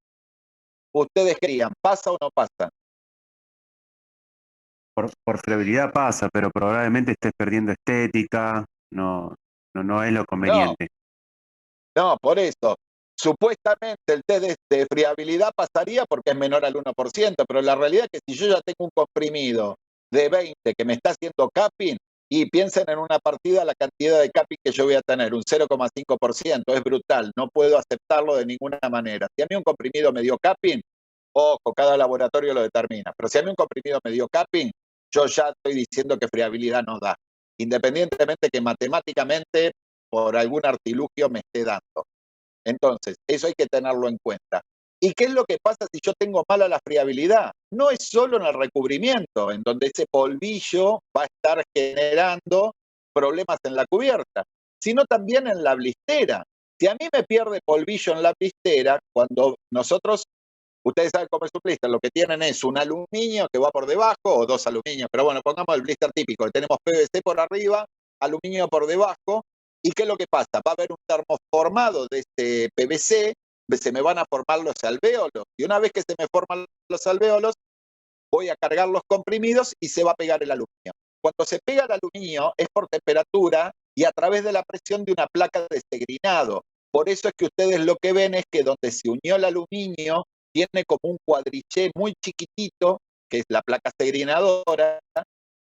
ustedes querían, ¿pasa o no pasa? Por fiabilidad pasa, pero probablemente estés perdiendo estética, no es lo conveniente. No, por eso. Supuestamente el test de friabilidad pasaría porque es menor al 1%, pero la realidad es que si yo ya tengo un comprimido de 20 que me está haciendo capping, y piensen en una partida la cantidad de capping que yo voy a tener, un 0,5%, es brutal, no puedo aceptarlo de ninguna manera. Si a mí un comprimido me dio capping, ojo, cada laboratorio lo determina, pero si a mí un comprimido me dio capping, yo ya estoy diciendo que friabilidad no da, independientemente que matemáticamente por algún artilugio me esté dando. Entonces, eso hay que tenerlo en cuenta. ¿Y qué es lo que pasa si yo tengo mala la friabilidad? No es solo en el recubrimiento, en donde ese polvillo va a estar generando problemas en la cubierta, sino también en la blistera. Si a mí me pierde polvillo en la blistera, cuando nosotros, ustedes saben cómo es un blister, lo que tienen es un aluminio que va por debajo, o dos aluminios, pero bueno, pongamos el blister típico, tenemos PVC por arriba, aluminio por debajo. ¿Y qué es lo que pasa? Va a haber un termoformado de este PVC, se me van a formar los alvéolos, y una vez que se me forman los alvéolos, voy a cargar los comprimidos y se va a pegar el aluminio. Cuando se pega el aluminio es por temperatura y a través de la presión de una placa de segrinado. Por eso es que ustedes lo que ven es que donde se unió el aluminio tiene como un cuadriché muy chiquitito, que es la placa segrinadora,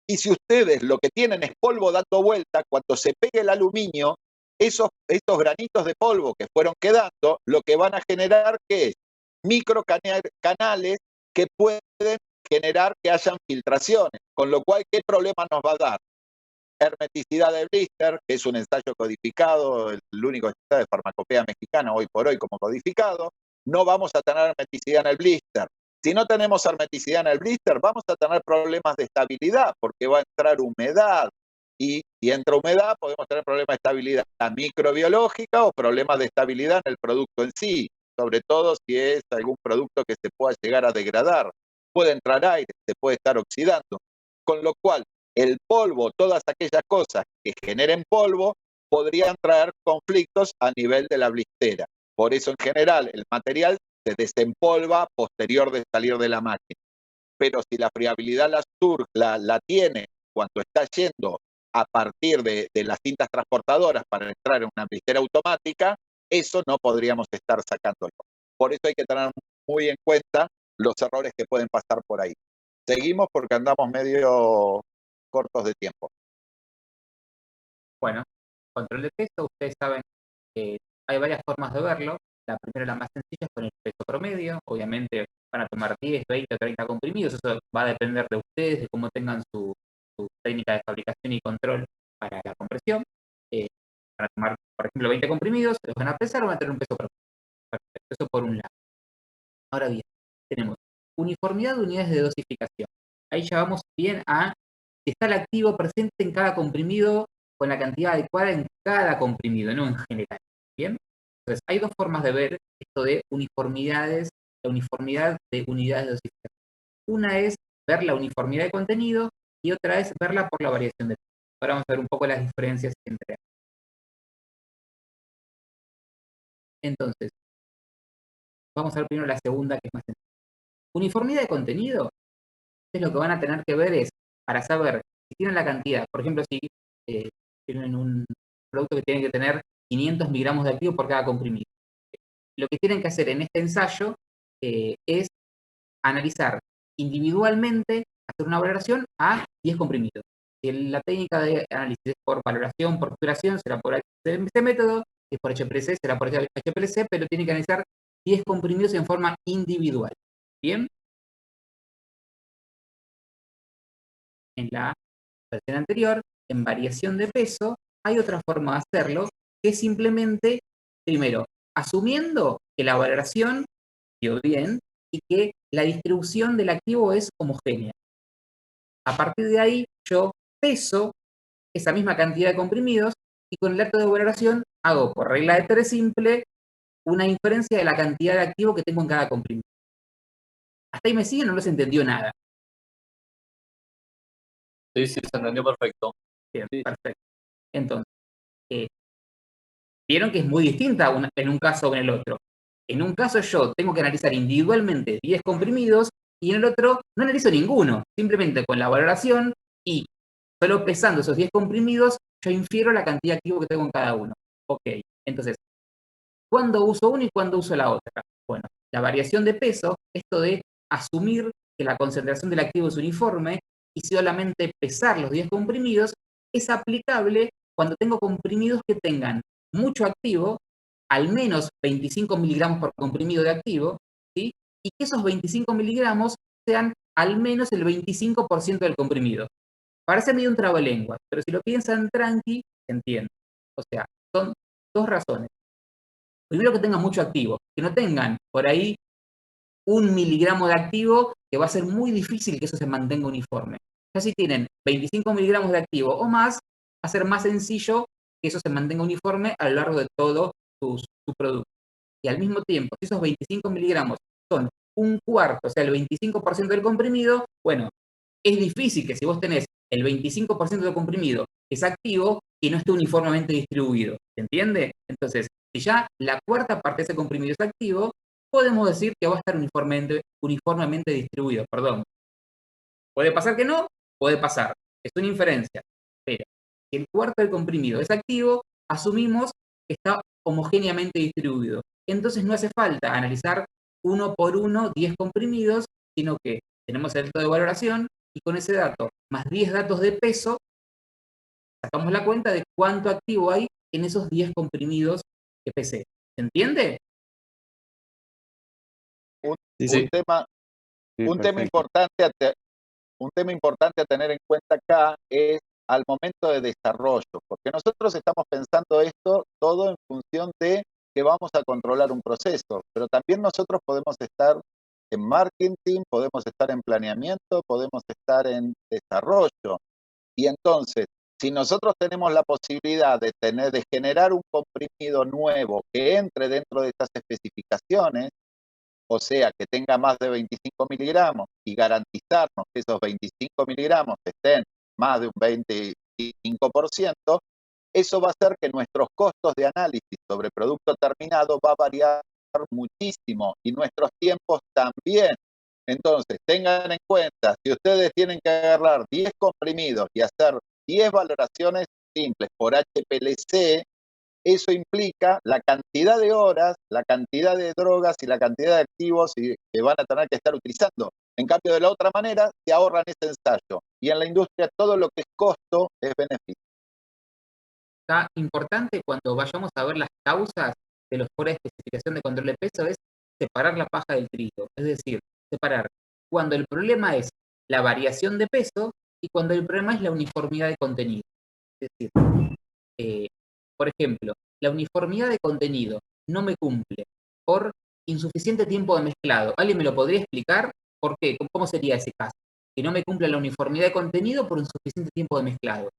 y si ustedes lo que tienen es polvo dando vuelta, cuando se pegue el aluminio, estos granitos de polvo que fueron quedando, lo que van a generar que es microcanales que pueden generar que hayan filtraciones, con lo cual, ¿qué problema nos va a dar? Hermeticidad de blister, que es un ensayo codificado, el único ensayo de farmacopea mexicana hoy por hoy como codificado, no vamos a tener hermeticidad en el blister. Si no tenemos hermeticidad en el blister, vamos a tener problemas de estabilidad, porque va a entrar humedad, y si entra humedad podemos tener problemas de estabilidad microbiológica o problemas de estabilidad en el producto en sí, sobre todo si es algún producto que se pueda llegar a degradar. Puede entrar aire, se puede estar oxidando, con lo cual el polvo, todas aquellas cosas que generen polvo, podrían traer conflictos a nivel de la blistera. Por eso, en general, el material se desempolva posterior de salir de la máquina. Pero si la friabilidad la tiene cuando está yendo a partir de las cintas transportadoras para entrar en una blistera automática, eso no podríamos estar sacándolo. Por eso hay que tener muy en cuenta los errores que pueden pasar por ahí. Seguimos porque andamos medio cortos de tiempo. Bueno, control de peso, ustedes saben que hay varias formas de verlo. La primera, la más sencilla, es con el peso promedio. Obviamente van a tomar 10, 20 o 30 comprimidos. Eso va a depender de ustedes, de cómo tengan su técnica de fabricación y control para la compresión. Van a tomar, por ejemplo, 20 comprimidos, los van a pesar o van a tener un peso promedio. Perfecto, eso por un lado. Ahora bien, tenemos uniformidad de unidades de dosificación. Ahí ya vamos bien a si está el activo presente en cada comprimido con la cantidad adecuada en cada comprimido, no en general. ¿Bien? Entonces, hay dos formas de ver esto de uniformidades, la uniformidad de unidades de dosificación. Una es ver la uniformidad de contenido y otra es verla por la variación de peso. Ahora vamos a ver un poco las diferencias entre ambas. Entonces, vamos a ver primero la segunda, que es más sencilla. Uniformidad de contenido, es lo que van a tener que ver es, para saber si tienen la cantidad, por ejemplo, si tienen un producto que tiene que tener 500 miligramos de activo por cada comprimido. Lo que tienen que hacer en este ensayo es analizar individualmente, hacer una valoración a 10 comprimidos. Si la técnica de análisis es por valoración, por facturación, será por este método, si es por HPLC, será por HPLC, pero tiene que analizar 10 comprimidos en forma individual. ¿Bien? En la versión anterior, en variación de peso, hay otra forma de hacerlo, que es simplemente, primero, asumiendo que la valoración dio bien y que la distribución del activo es homogénea. A partir de ahí, yo peso esa misma cantidad de comprimidos y con el acto de valoración hago, por regla de 3 simple, una inferencia de la cantidad de activo que tengo en cada comprimido. ¿Hasta ahí me siguen o no se entendió nada? Sí, se entendió perfecto. Bien, perfecto. Entonces, vieron que es muy distinta en un caso o en el otro. En un caso yo tengo que analizar individualmente 10 comprimidos y en el otro no analizo ninguno. Simplemente con la valoración y solo pesando esos 10 comprimidos, yo infiero la cantidad de activo que tengo en cada uno. Ok, entonces, ¿cuándo uso uno y cuándo uso la otra? Bueno, la variación de peso, esto de asumir que la concentración del activo es uniforme y solamente pesar los 10 comprimidos, es aplicable cuando tengo comprimidos que tengan mucho activo, al menos 25 miligramos por comprimido de activo, ¿sí? Y que esos 25 miligramos sean al menos el 25% del comprimido. Parece medio un trabalenguas, pero si lo piensan tranqui, se entiende. O sea, son dos razones. Primero, que tengan mucho activo, que no tengan por ahí 1 miligramo de activo, que va a ser muy difícil que eso se mantenga uniforme. Ya si tienen 25 miligramos de activo o más, va a ser más sencillo que eso se mantenga uniforme a lo largo de todo su producto. Y al mismo tiempo, si esos 25 miligramos son un cuarto, o sea, el 25% del comprimido, bueno, es difícil que si vos tenés el 25% del comprimido que es activo y no esté uniformemente distribuido. ¿Se entiende? Entonces, si ya la cuarta parte de ese comprimido es activo, podemos decir que va a estar uniformemente distribuido. Perdón. Puede pasar que no, puede pasar. Es una inferencia. Pero si el cuarto del comprimido es activo, asumimos que está homogéneamente distribuido. Entonces no hace falta analizar uno por uno 10 comprimidos, sino que tenemos el dato de valoración y con ese dato, más 10 datos de peso, sacamos la cuenta de cuánto activo hay en esos 10 comprimidos que pesé. ¿Se entiende? Un tema importante a tener en cuenta acá es al momento de desarrollo, porque nosotros estamos pensando esto todo en función de que vamos a controlar un proceso, pero también nosotros podemos estar en marketing, podemos estar en planeamiento, podemos estar en desarrollo. Y entonces, si nosotros tenemos la posibilidad de generar un comprimido nuevo que entre dentro de estas especificaciones, o sea, que tenga más de 25 miligramos y garantizarnos que esos 25 miligramos estén más de un 25%, eso va a hacer que nuestros costos de análisis sobre producto terminado va a variar muchísimo y nuestros tiempos también. Entonces, tengan en cuenta, si ustedes tienen que agarrar 10 comprimidos y hacer 10 valoraciones simples por HPLC, eso implica la cantidad de horas, la cantidad de drogas y la cantidad de activos que van a tener que estar utilizando. En cambio, de la otra manera, se ahorran ese ensayo. Y en la industria, todo lo que es costo es beneficio. Está importante cuando vayamos a ver las causas de los fuera de especificación de control de peso es separar la paja del trigo. Es decir, separar cuando el problema es la variación de peso y cuando el problema es la uniformidad de contenido. Es decir, por ejemplo, la uniformidad de contenido no me cumple por insuficiente tiempo de mezclado. ¿Alguien me lo podría explicar? ¿Por qué? ¿Cómo sería ese caso? Que no me cumple la uniformidad de contenido por insuficiente tiempo de mezclado.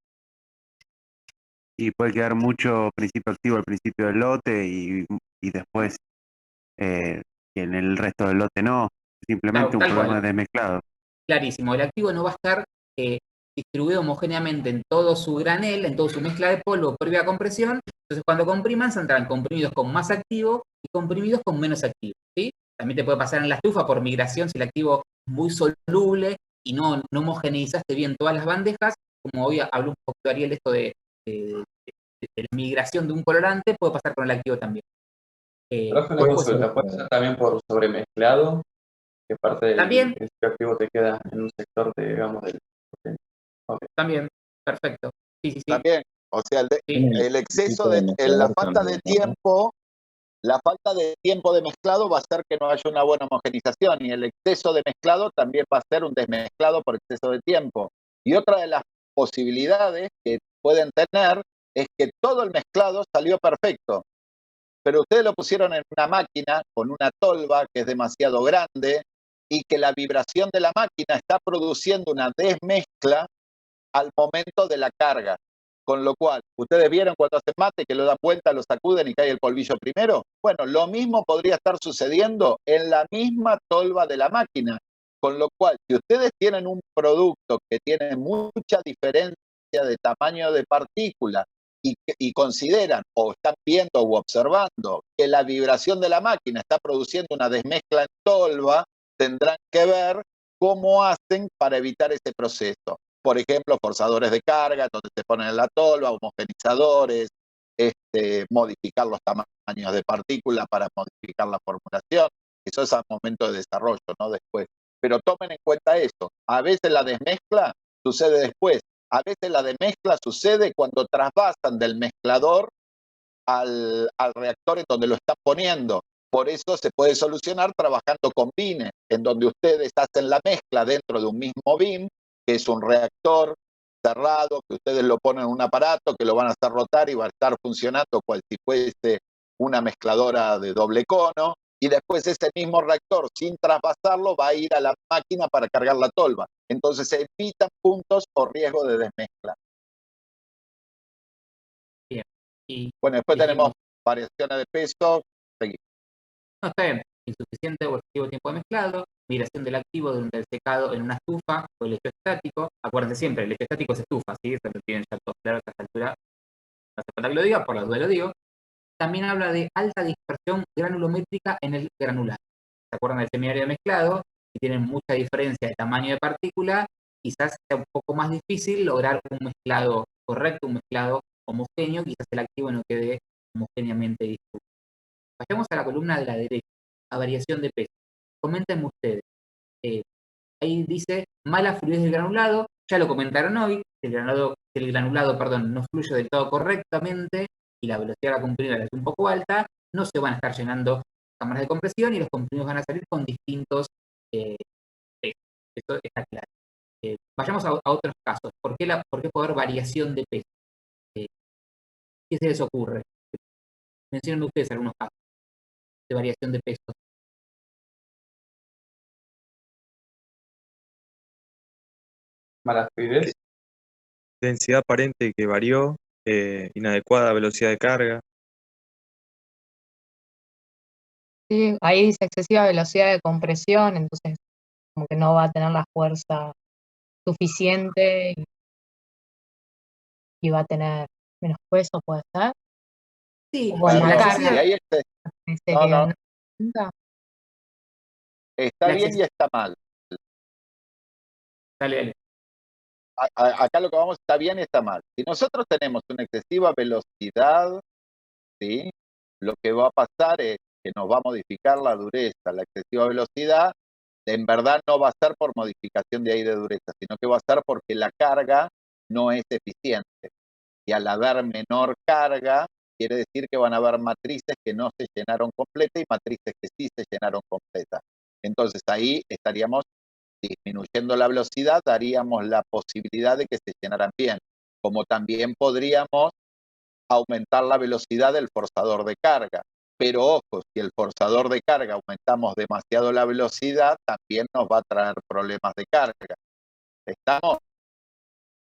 Y puede quedar mucho principio activo al principio del lote y después en el resto del lote no. Simplemente un Tal problema cual. de mezclado. Clarísimo, el activo no va a estar distribuido homogéneamente en todo su granel, en toda su mezcla de polvo previa compresión. Entonces, cuando compriman, saldrán comprimidos con más activo y comprimidos con menos activo, ¿sí? También te puede pasar en la estufa por migración si el activo es muy soluble y no homogeneizaste bien todas las bandejas. Como hoy habló un poco de Ariel esto de la migración de un colorante, puede pasar con el activo también. Profe, una consulta, ¿puede ser también por sobremezclado? ¿Qué parte del También, principio activo te queda en un sector, digamos, del... Ok. también, perfecto. Sí, sí, sí. También, o sea, Sí. el exceso de, la falta de tiempo, la falta de tiempo de mezclado va a hacer que no haya una buena homogenización y el exceso de mezclado también va a ser un desmezclado por exceso de tiempo. Y otra de las posibilidades que pueden tener es que todo el mezclado salió perfecto, pero ustedes lo pusieron en una máquina con una tolva que es demasiado grande y que la vibración de la máquina está produciendo una desmezcla al momento de la carga. Con lo cual, ustedes vieron cuando hacen mate que lo dan vuelta, lo sacuden y cae el polvillo primero. Bueno, lo mismo podría estar sucediendo en la misma tolva de la máquina. Con lo cual, si ustedes tienen un producto que tiene mucha diferencia de tamaño de partícula y consideran o están viendo o observando que la vibración de la máquina está produciendo una desmezcla en tolva, tendrán que ver cómo hacen para evitar ese proceso. Por ejemplo, forzadores de carga, donde se ponen en la tolva, homogenizadores, modificar los tamaños de partículas para modificar la formulación. Eso es al momento de desarrollo, no después. Pero tomen en cuenta eso. A veces la desmezcla sucede después. A veces la desmezcla sucede cuando trasvasan del mezclador al reactor en donde lo están poniendo. Por eso se puede solucionar trabajando con bines, en donde ustedes hacen la mezcla dentro de un mismo bin, que es un reactor cerrado, que ustedes lo ponen en un aparato, que lo van a hacer rotar y va a estar funcionando cual si fuese una mezcladora de doble cono, y después ese mismo reactor, sin trasvasarlo, va a ir a la máquina para cargar la tolva. Entonces se evitan puntos o riesgo de desmezcla. Bien. Y bueno, después tenemos variaciones de peso. Seguimos. No, está bien. Insuficiente o excesivo tiempo de mezclado, migración del activo durante el secado en una estufa o el hecho estático. Acuérdense siempre, el hecho estático es estufa, ¿sí? Se lo tienen ya todos claros a esta altura. No hace falta que lo diga, por la duda lo digo. También habla de alta dispersión granulométrica en el granular. ¿Se acuerdan del seminario de mezclado? Si tienen mucha diferencia de tamaño de partícula, quizás sea un poco más difícil lograr un mezclado correcto, un mezclado homogéneo, quizás el activo no quede homogéneamente distribuido. Vayamos a la columna de la derecha, a variación de peso. Coméntenme ustedes. Ahí dice mala fluidez del granulado, ya lo comentaron hoy, el granulado no fluye del todo correctamente y la velocidad de la comprimida es un poco alta, no se van a estar llenando cámaras de compresión y los comprimidos van a salir con distintos pesos. Eso está claro. Vayamos a otros casos. ¿Por qué puede haber variación de peso? ¿Qué se les ocurre? Mencionen ustedes algunos casos de variación de peso. Mala fluidez. Densidad aparente que varió, inadecuada velocidad de carga. Sí, ahí dice excesiva velocidad de compresión, entonces como que no va a tener la fuerza suficiente y va a tener menos peso, ¿puede ser? Sí, Bueno, la carga. Y ahí no. Está bien y está mal. Dale. Acá lo que vamos está bien y está mal. Si nosotros tenemos una excesiva velocidad, ¿sí? Lo que va a pasar es que nos va a modificar la dureza. La excesiva velocidad en verdad no va a ser por modificación de ahí de dureza, sino que va a ser porque la carga no es eficiente. Y al haber menor carga, quiere decir que van a haber matrices que no se llenaron completas y matrices que sí se llenaron completas. Entonces ahí estaríamos disminuyendo la velocidad, daríamos la posibilidad de que se llenaran bien, como también podríamos aumentar la velocidad del forzador de carga. Pero ojo, si el forzador de carga aumentamos demasiado la velocidad, también nos va a traer problemas de carga. ¿Estamos?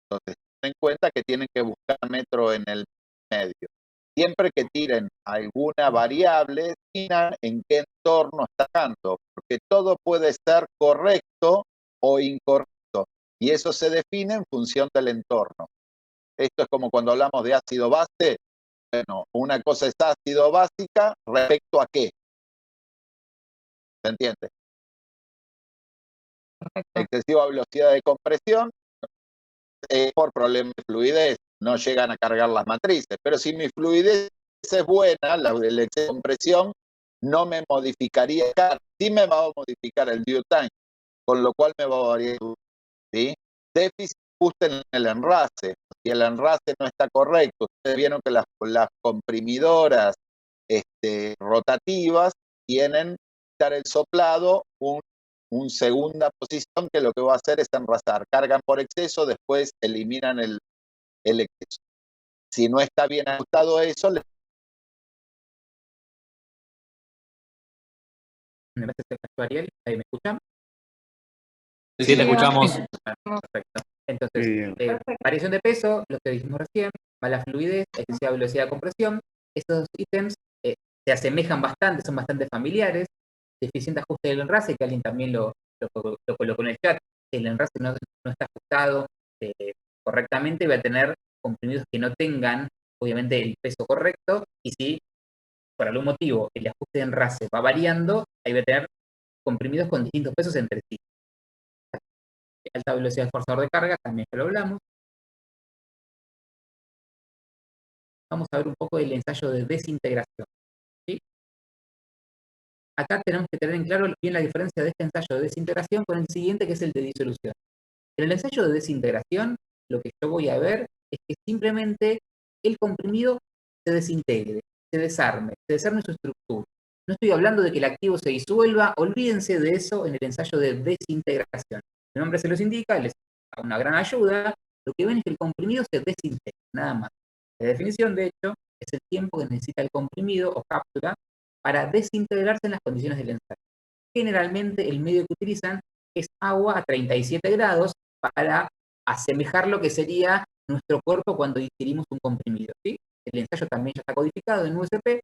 Entonces, ten en cuenta que tienen que buscar metro en el medio. Siempre que tiren alguna variable, definan en qué entorno está dando, porque todo puede ser correcto o incorrecto, y eso se define en función del entorno. Esto es como cuando hablamos de ácido base. Bueno, una cosa es ácido básica respecto a qué. ¿Se entiende? Perfecto. Excesiva velocidad de compresión por problemas de fluidez. No llegan a cargar las matrices. Pero si mi fluidez es buena, el exceso de compresión no me modificaría el carga. Sí me va a modificar el due time, con lo cual me va a variar. ¿Sí? Déficit justo en el enrase. Si el enrase no está correcto, ustedes vieron que las comprimidoras rotativas tienen que dar el soplado un segunda posición, que lo que va a hacer es enrasar. Cargan por exceso, después eliminan el exceso. Si no está bien ajustado eso, Gracias, Ariel. ¿Ahí me escuchan? Sí, te escuchamos. Perfecto. Entonces, variación de peso, lo que dijimos recién, mala fluidez, excesiva velocidad de compresión. Estos ítems se asemejan bastante, son bastante familiares. Deficiente ajuste del enrase, que alguien también lo colocó en el chat. El enrase no está ajustado correctamente, va a tener comprimidos que no tengan, obviamente, el peso correcto, y si por algún motivo el ajuste de enrase va variando, ahí va a tener comprimidos con distintos pesos entre sí. Alta velocidad de forzador de carga, también ya lo hablamos. Vamos a ver un poco del ensayo de desintegración. ¿Sí? Acá tenemos que tener en claro bien la diferencia de este ensayo de desintegración con el siguiente, que es el de disolución. En el ensayo de desintegración, lo que yo voy a ver es que simplemente el comprimido se desintegre, se desarme su estructura. No estoy hablando de que el activo se disuelva, olvídense de eso en el ensayo de desintegración. El nombre se los indica, les da una gran ayuda. Lo que ven es que el comprimido se desintegra, nada más. La definición, de hecho, es el tiempo que necesita el comprimido o cápsula para desintegrarse en las condiciones del ensayo. Generalmente el medio que utilizan es agua a 37 grados para asemejar lo que sería nuestro cuerpo cuando ingerimos un comprimido. ¿Sí? El ensayo también ya está codificado en USP.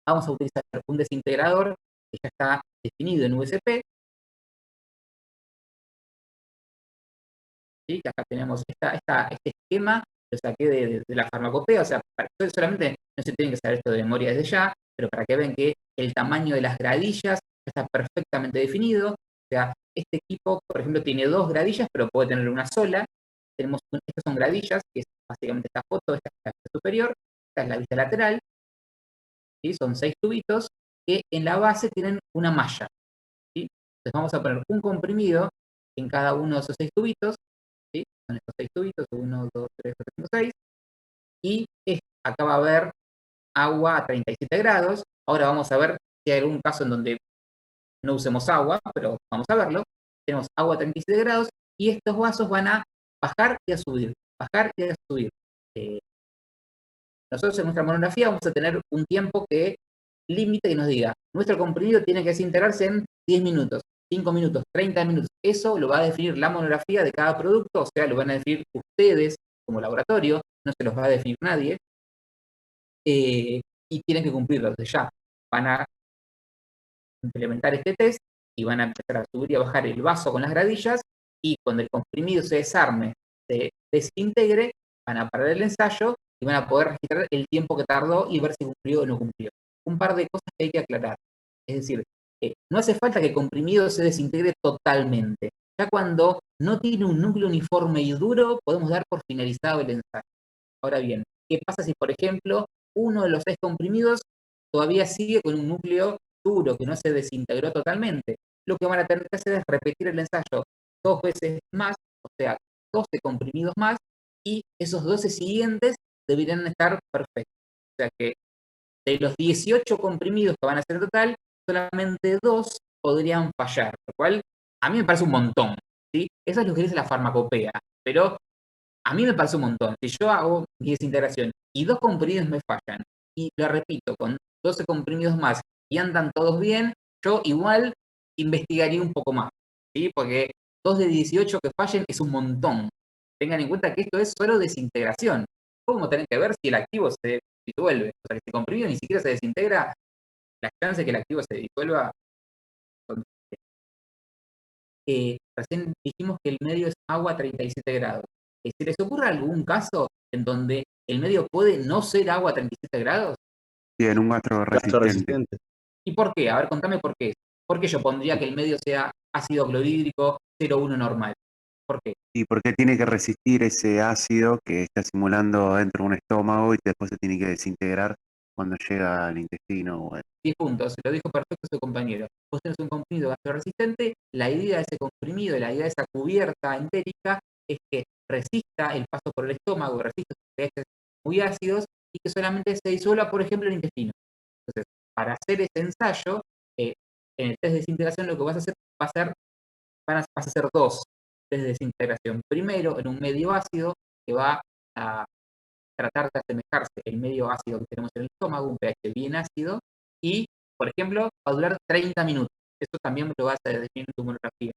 Vamos a utilizar un desintegrador que ya está definido en USP. ¿Sí? Que acá tenemos este esquema, lo saqué de la farmacopea, o sea, solamente no se tienen que saber esto de memoria desde ya, pero para que vean que el tamaño de las gradillas está perfectamente definido. O sea, este equipo, por ejemplo, tiene 2 gradillas, pero puede tener una sola. Estas son gradillas, que es básicamente esta foto, esta es la vista superior, esta es la vista lateral. ¿Sí? Son 6 tubitos que en la base tienen una malla. ¿Sí? Entonces vamos a poner un comprimido en cada uno de esos 6 tubitos. ¿Sí? Son estos 6 tubitos, 1, 2, 3, 4, 5, 6. Y acá va a haber agua a 37 grados. Ahora vamos a ver si hay algún caso en donde no usemos agua, pero vamos a verlo. Tenemos agua a 37 grados y estos vasos van a bajar y a subir, bajar y a subir. Nosotros en nuestra monografía vamos a tener un tiempo límite que nos diga, nuestro comprimido tiene que desintegrarse en 10 minutos, 5 minutos, 30 minutos. Eso lo va a definir la monografía de cada producto, o sea, lo van a definir ustedes como laboratorio, no se los va a definir nadie, y tienen que cumplirlo desde ya. Van a implementar este test y van a empezar a subir y a bajar el vaso con las gradillas, y cuando el comprimido se desarme, se desintegre, van a parar el ensayo y van a poder registrar el tiempo que tardó y ver si cumplió o no cumplió. Un par de cosas que hay que aclarar. Es decir, no hace falta que el comprimido se desintegre totalmente. Ya cuando no tiene un núcleo uniforme y duro, podemos dar por finalizado el ensayo. Ahora bien, ¿qué pasa si, por ejemplo, uno de los 6 comprimidos todavía sigue con un núcleo duro que no se desintegró totalmente? Lo que van a tener que hacer es repetir el ensayo 2 veces más, o sea, 12 comprimidos más, y esos 12 siguientes deberían estar perfectos. sea que de los 18 comprimidos que van a ser en total, solamente 2 podrían fallar, lo cual a mí me parece un montón, ¿sí? Eso es lo que dice la farmacopea, pero a mí me parece un montón. Si yo hago mi desintegración y 2 comprimidos me fallan, y lo repito, con 12 comprimidos más y andan todos bien, yo igual investigaría un poco más, ¿sí? Porque 2 de 18 que fallen es un montón. Tengan en cuenta que esto es solo desintegración. ¿Cómo tener que ver si el activo se disuelve? O sea, que si el comprimido ni siquiera se desintegra, las chances de que el activo se disuelva son... recién dijimos que el medio es agua a 37 grados. ¿Se les ocurre algún caso en donde el medio puede no ser agua a 37 grados? Sí, en un gastro resistente. resistente. ¿Y por qué? A ver, contame por qué. ¿Por qué yo pondría que el medio sea ácido clorhídrico 0,1 normal? ¿Por qué? ¿Y por qué tiene que resistir ese ácido que está simulando dentro de un estómago y después se tiene que desintegrar cuando llega al intestino? Bueno, 10 puntos, lo dijo perfecto su compañero. Vos tenés un comprimido gastroresistente, la idea de ese comprimido, la idea de esa cubierta entérica es que resista el paso por el estómago, resista esos pHs muy ácidos y que solamente se disuelva, por ejemplo, el intestino. Entonces, para hacer ese ensayo, en el test de desintegración lo que vas a hacer vas a hacer 2 test de desintegración. Primero, en un medio ácido que va a tratar de asemejarse el medio ácido que tenemos en el estómago, un pH bien ácido, y, por ejemplo, va a durar 30 minutos. Eso también lo vas a definir en tu monografía.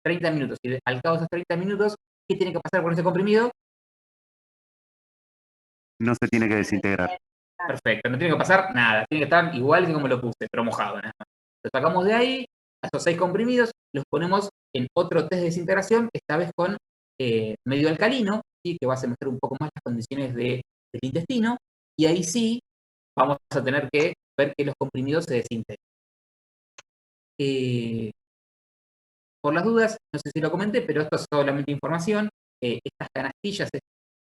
30 minutos. Y al cabo de esos 30 minutos, ¿qué tiene que pasar con ese comprimido? no se tiene que desintegrar. Perfecto, no tiene que pasar nada. Tiene que estar igual que como lo puse, pero mojado nada más. Lo sacamos de ahí, a esos 6 comprimidos, los ponemos en otro test de desintegración, esta vez con medio alcalino, ¿sí? Que va a asemejar un poco más las condiciones del intestino, y ahí sí vamos a tener que ver que los comprimidos se desintegran. Por las dudas, no sé si lo comenté, pero esto es solamente información. Estas canastillas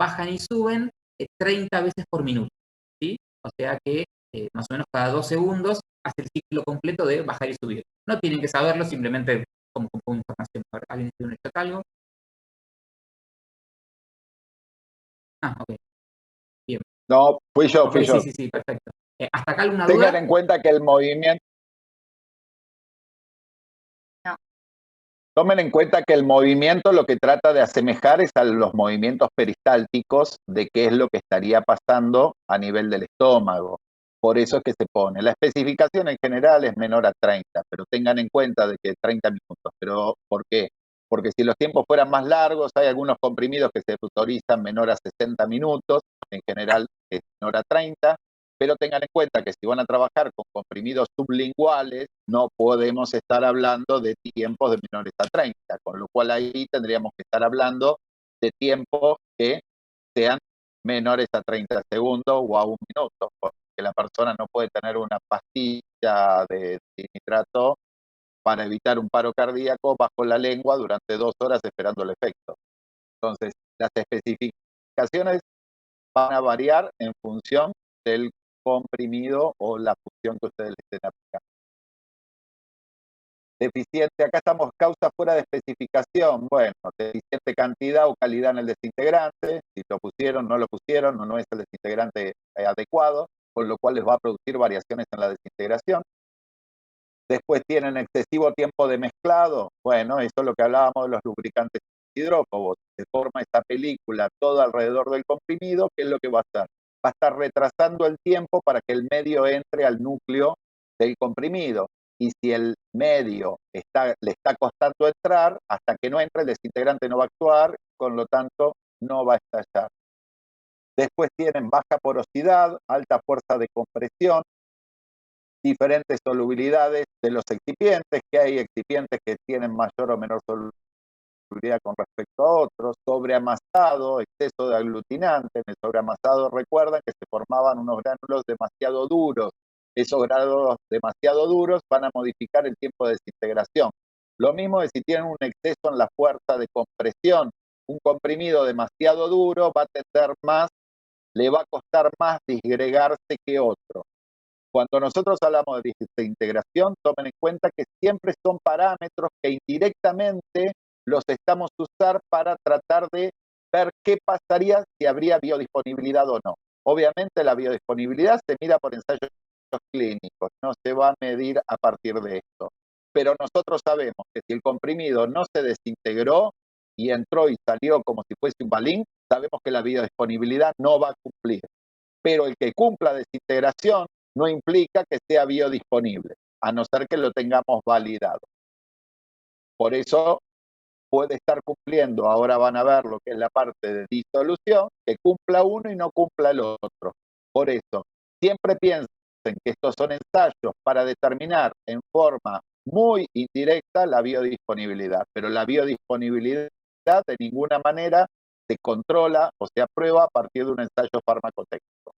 bajan y suben 30 veces por minuto, ¿sí? O sea que más o menos cada 2 segundos hace el ciclo completo de bajar y subir. No tienen que saberlo, simplemente como información. ¿Alguien tiene un chat algo? Ah, ok. Bien. No, fui yo, Ok, fui yo. sí, perfecto. ¿Hasta acá alguna Tengan duda? en cuenta que el movimiento... No. Tomen en cuenta que el movimiento lo que trata de asemejar es a los movimientos peristálticos de qué es lo que estaría pasando a nivel del estómago. Por eso es que se pone. La especificación en general es menor a 30, pero tengan en cuenta de que 30 minutos. ¿Pero por qué? Porque si los tiempos fueran más largos, hay algunos comprimidos que se autorizan menor a 60 minutos, en general es menor a 30, pero tengan en cuenta que si van a trabajar con comprimidos sublinguales, no podemos estar hablando de tiempos de menores a 30, con lo cual ahí tendríamos que estar hablando de tiempos que sean menores a 30 segundos o a 1 minuto, porque la persona no puede tener una pastilla de nitrato para evitar un paro cardíaco bajo la lengua durante 2 horas esperando el efecto. Entonces, las especificaciones van a variar en función del comprimido o la función que ustedes le estén aplicando. Deficiente, acá estamos causa fuera de especificación. Bueno, deficiente cantidad o calidad en el desintegrante, si lo pusieron, no lo pusieron, no es el desintegrante adecuado, con lo cual les va a producir variaciones en la desintegración. Después tienen excesivo tiempo de mezclado. Bueno, eso es lo que hablábamos de los lubricantes hidrófobos. Se forma esa película todo alrededor del comprimido, ¿qué es lo que va a hacer? Va a estar retrasando el tiempo para que el medio entre al núcleo del comprimido. Y si el medio le está costando entrar, hasta que no entre el desintegrante no va a actuar, con lo tanto no va a estallar. Después tienen baja porosidad, alta fuerza de compresión, diferentes solubilidades de los excipientes, que hay excipientes que tienen mayor o menor solubilidad con respecto a otros, sobreamasado, exceso de aglutinante. En el sobreamasado recuerdan que se formaban unos gránulos demasiado duros. Esos gránulos demasiado duros van a modificar el tiempo de desintegración. Lo mismo es si tienen un exceso en la fuerza de compresión. Un comprimido demasiado duro va a tender más, le va a costar más disgregarse que otro. Cuando nosotros hablamos de desintegración, tomen en cuenta que siempre son parámetros que indirectamente los estamos usando para tratar de ver qué pasaría si habría biodisponibilidad o no. Obviamente la biodisponibilidad se mira por ensayos clínicos, no se va a medir a partir de esto. Pero nosotros sabemos que si el comprimido no se desintegró y entró y salió como si fuese un balín, sabemos que la biodisponibilidad no va a cumplir. Pero el que cumpla desintegración no implica que sea biodisponible, a no ser que lo tengamos validado. Por eso puede estar cumpliendo, ahora van a ver lo que es la parte de disolución, que cumpla uno y no cumpla el otro. Por eso, siempre piensen que estos son ensayos para determinar en forma muy indirecta la biodisponibilidad, pero la biodisponibilidad de ninguna manera se controla o se aprueba a partir de un ensayo farmacotécnico.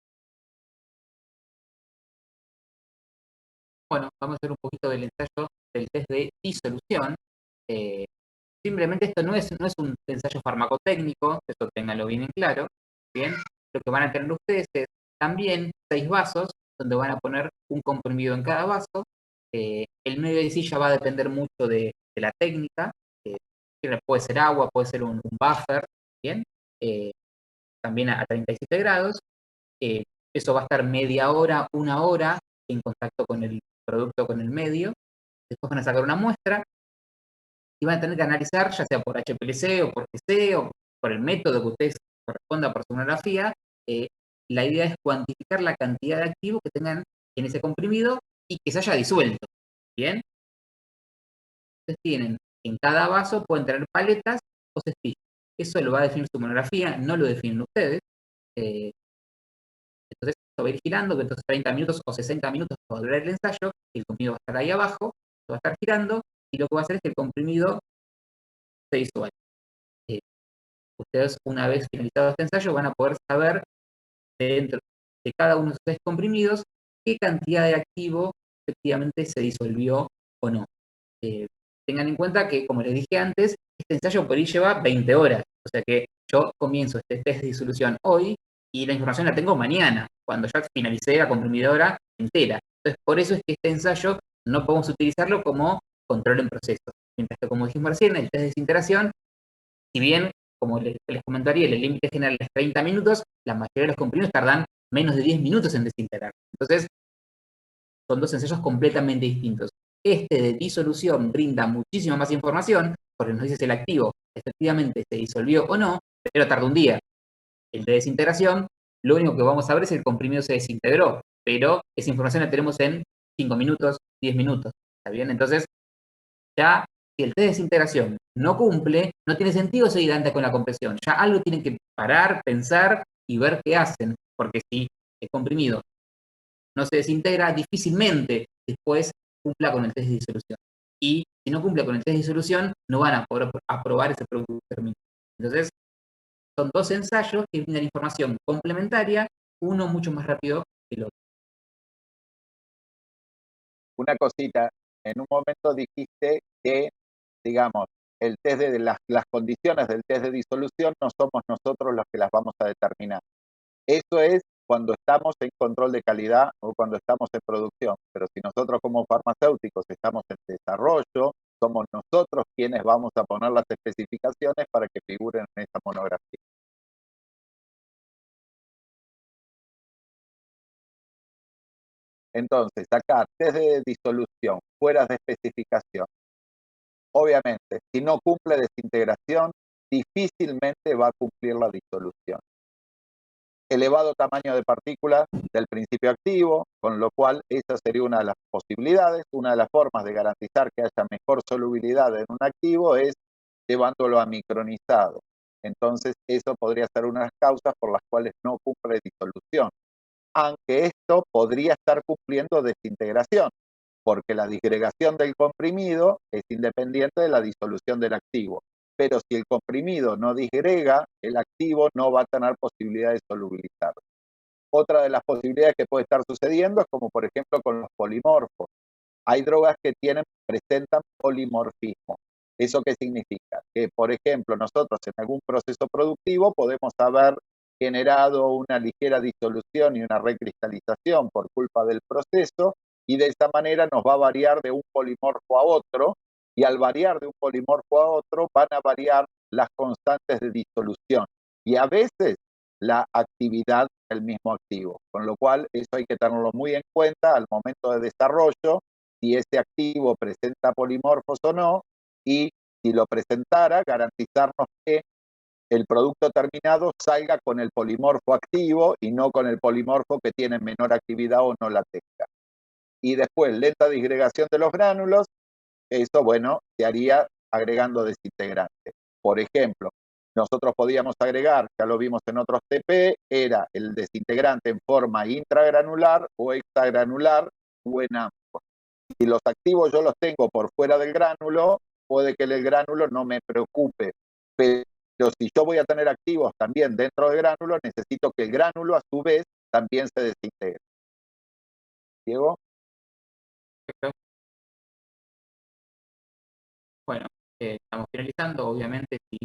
Bueno, vamos a hacer un poquito del ensayo del test de disolución. Simplemente esto no es un ensayo farmacotécnico, eso ténganlo bien en claro. Bien, lo que van a tener ustedes es también 6 vasos, donde van a poner un comprimido en cada vaso. El medio de sí ya va a depender mucho de la técnica. Puede ser agua, puede ser un buffer, ¿bien? También a 37 grados. Eso va a estar media hora, 1 hora en contacto con el producto, con el medio. Después van a sacar una muestra y van a tener que analizar, ya sea por HPLC o por GC o por el método que ustedes corresponda por sonografía. La idea es cuantificar la cantidad de activo que tengan en ese comprimido y que se haya disuelto. ¿Bien? Ustedes tienen, en cada vaso pueden tener paletas o cestillas. Eso lo va a definir su monografía, no lo definen ustedes. Entonces, esto va a ir girando, que entonces 30 minutos o 60 minutos va a durar el ensayo, el comprimido va a estar ahí abajo, va a estar girando, y lo que va a hacer es que el comprimido se disuelva. Ustedes, una vez finalizado este ensayo, van a poder saber dentro de cada uno de esos 6 comprimidos qué cantidad de activo efectivamente se disolvió o no. Tengan en cuenta que, como les dije antes, este ensayo por ahí lleva 20 horas. O sea que yo comienzo este test de disolución hoy y la información la tengo mañana, cuando ya finalicé la comprimidora entera. Entonces, por eso es que este ensayo no podemos utilizarlo como control en proceso. Mientras que, como dijimos recién, el test de desintegración, si bien, como les comentaría, el límite general es 30 minutos, la mayoría de los comprimidos tardan menos de 10 minutos en desintegrar. Entonces, son 2 ensayos completamente distintos. Este de disolución brinda muchísima más información, porque nos dice si el activo efectivamente se disolvió o no, pero tarda un día. El de desintegración, lo único que vamos a ver es si el comprimido se desintegró, pero esa información la tenemos en 5 minutos, 10 minutos. ¿Está bien? Entonces, ya si el test de desintegración no cumple, no tiene sentido seguir adelante con la compresión. Ya algo tienen que parar, pensar y ver qué hacen, porque si el comprimido no se desintegra, difícilmente después cumpla con el test de disolución. Y si no cumple con el test de disolución, no van a poder aprobar ese producto terminado. Entonces, son 2 ensayos que brindan información complementaria, uno mucho más rápido que el otro. Una cosita, en un momento dijiste que, digamos, el test de las condiciones del test de disolución no somos nosotros los que las vamos a determinar. Eso es cuando estamos en control de calidad o cuando estamos en producción. Pero si nosotros como farmacéuticos estamos en desarrollo, somos nosotros quienes vamos a poner las especificaciones para que figuren en esa monografía. Entonces, acá, test de disolución, fuera de especificación. Obviamente, si no cumple desintegración, difícilmente va a cumplir la disolución. Elevado tamaño de partículas del principio activo, con lo cual esa sería una de las posibilidades. Una de las formas de garantizar que haya mejor solubilidad en un activo es llevándolo a micronizado. Entonces, eso podría ser una de las causas por las cuales no cumple disolución. Aunque esto podría estar cumpliendo desintegración, porque la disgregación del comprimido es independiente de la disolución del activo. Pero si el comprimido no disgrega, el activo no va a tener posibilidad de solubilizar. Otra de las posibilidades que puede estar sucediendo es como por ejemplo con los polimorfos. Hay drogas que presentan polimorfismo. ¿Eso qué significa? Que por ejemplo nosotros en algún proceso productivo podemos haber generado una ligera disolución y una recristalización por culpa del proceso, y de esa manera nos va a variar de un polimorfo a otro, y al variar de un polimorfo a otro van a variar las constantes de disolución y a veces la actividad el mismo activo. Con lo cual, eso hay que tenerlo muy en cuenta al momento de desarrollo, si ese activo presenta polimorfos o no, y si lo presentara, garantizarnos que el producto terminado salga con el polimorfo activo y no con el polimorfo que tiene menor actividad o no la tenga. Y después, lenta disgregación de los gránulos, eso, bueno, se haría agregando desintegrante. Por ejemplo, nosotros podíamos agregar, ya lo vimos en otros TP, era el desintegrante en forma intragranular o extragranular o en ambos. Si los activos yo los tengo por fuera del gránulo, puede que el gránulo no me preocupe, pero si yo voy a tener activos también dentro del gránulo, necesito que el gránulo a su vez también se desintegre. ¿Diego? Perfecto. Bueno, estamos finalizando. Obviamente, si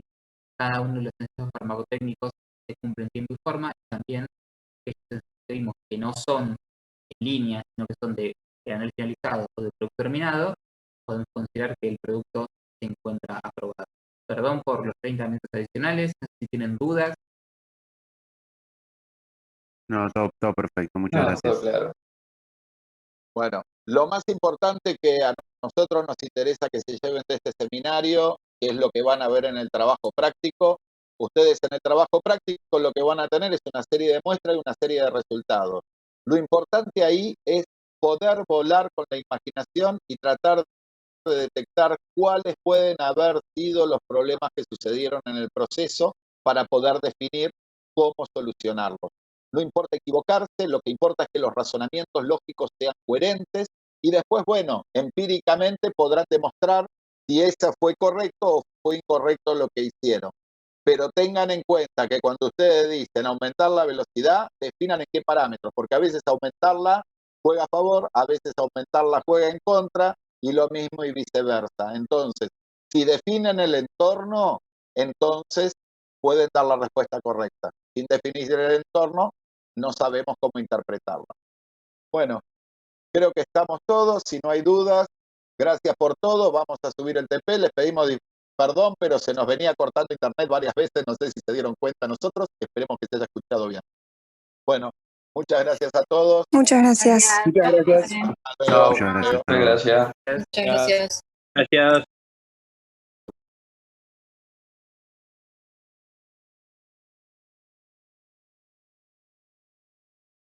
cada uno de los ensayos farmacotécnicos se cumple en tiempo y forma, también estos ensayos que no son en línea, sino que son de análisis finalizado o de producto terminado, podemos considerar que el producto se encuentra aprobado. Perdón por los 30 minutos adicionales, no sé si tienen dudas. No, todo perfecto, muchas gracias. Todo claro. Bueno, lo más importante que a nosotros nos interesa que se lleven de este seminario, que es lo que van a ver en el trabajo práctico. Ustedes en el trabajo práctico lo que van a tener es una serie de muestras y una serie de resultados. Lo importante ahí es poder volar con la imaginación y tratar de detectar cuáles pueden haber sido los problemas que sucedieron en el proceso para poder definir cómo solucionarlos. No importa equivocarse, lo que importa es que los razonamientos lógicos sean coherentes y después, bueno, empíricamente podrán demostrar si eso fue correcto o fue incorrecto lo que hicieron. Pero tengan en cuenta que cuando ustedes dicen aumentar la velocidad, definan en qué parámetros, porque a veces aumentarla juega a favor, a veces aumentarla juega en contra, y lo mismo y viceversa. Entonces, si definen el entorno, entonces pueden dar la respuesta correcta. Sin definir el entorno, no sabemos cómo interpretarla. Bueno, creo que estamos todos. Si no hay dudas, gracias por todo. Vamos a subir el TP. Les pedimos perdón, pero se nos venía cortando internet varias veces. No sé si se dieron cuenta nosotros. Esperemos que se haya escuchado bien. Bueno, muchas gracias a todos. Muchas gracias. Muchas gracias. Hasta luego. Muchas gracias. Gracias. Muchas gracias. Gracias.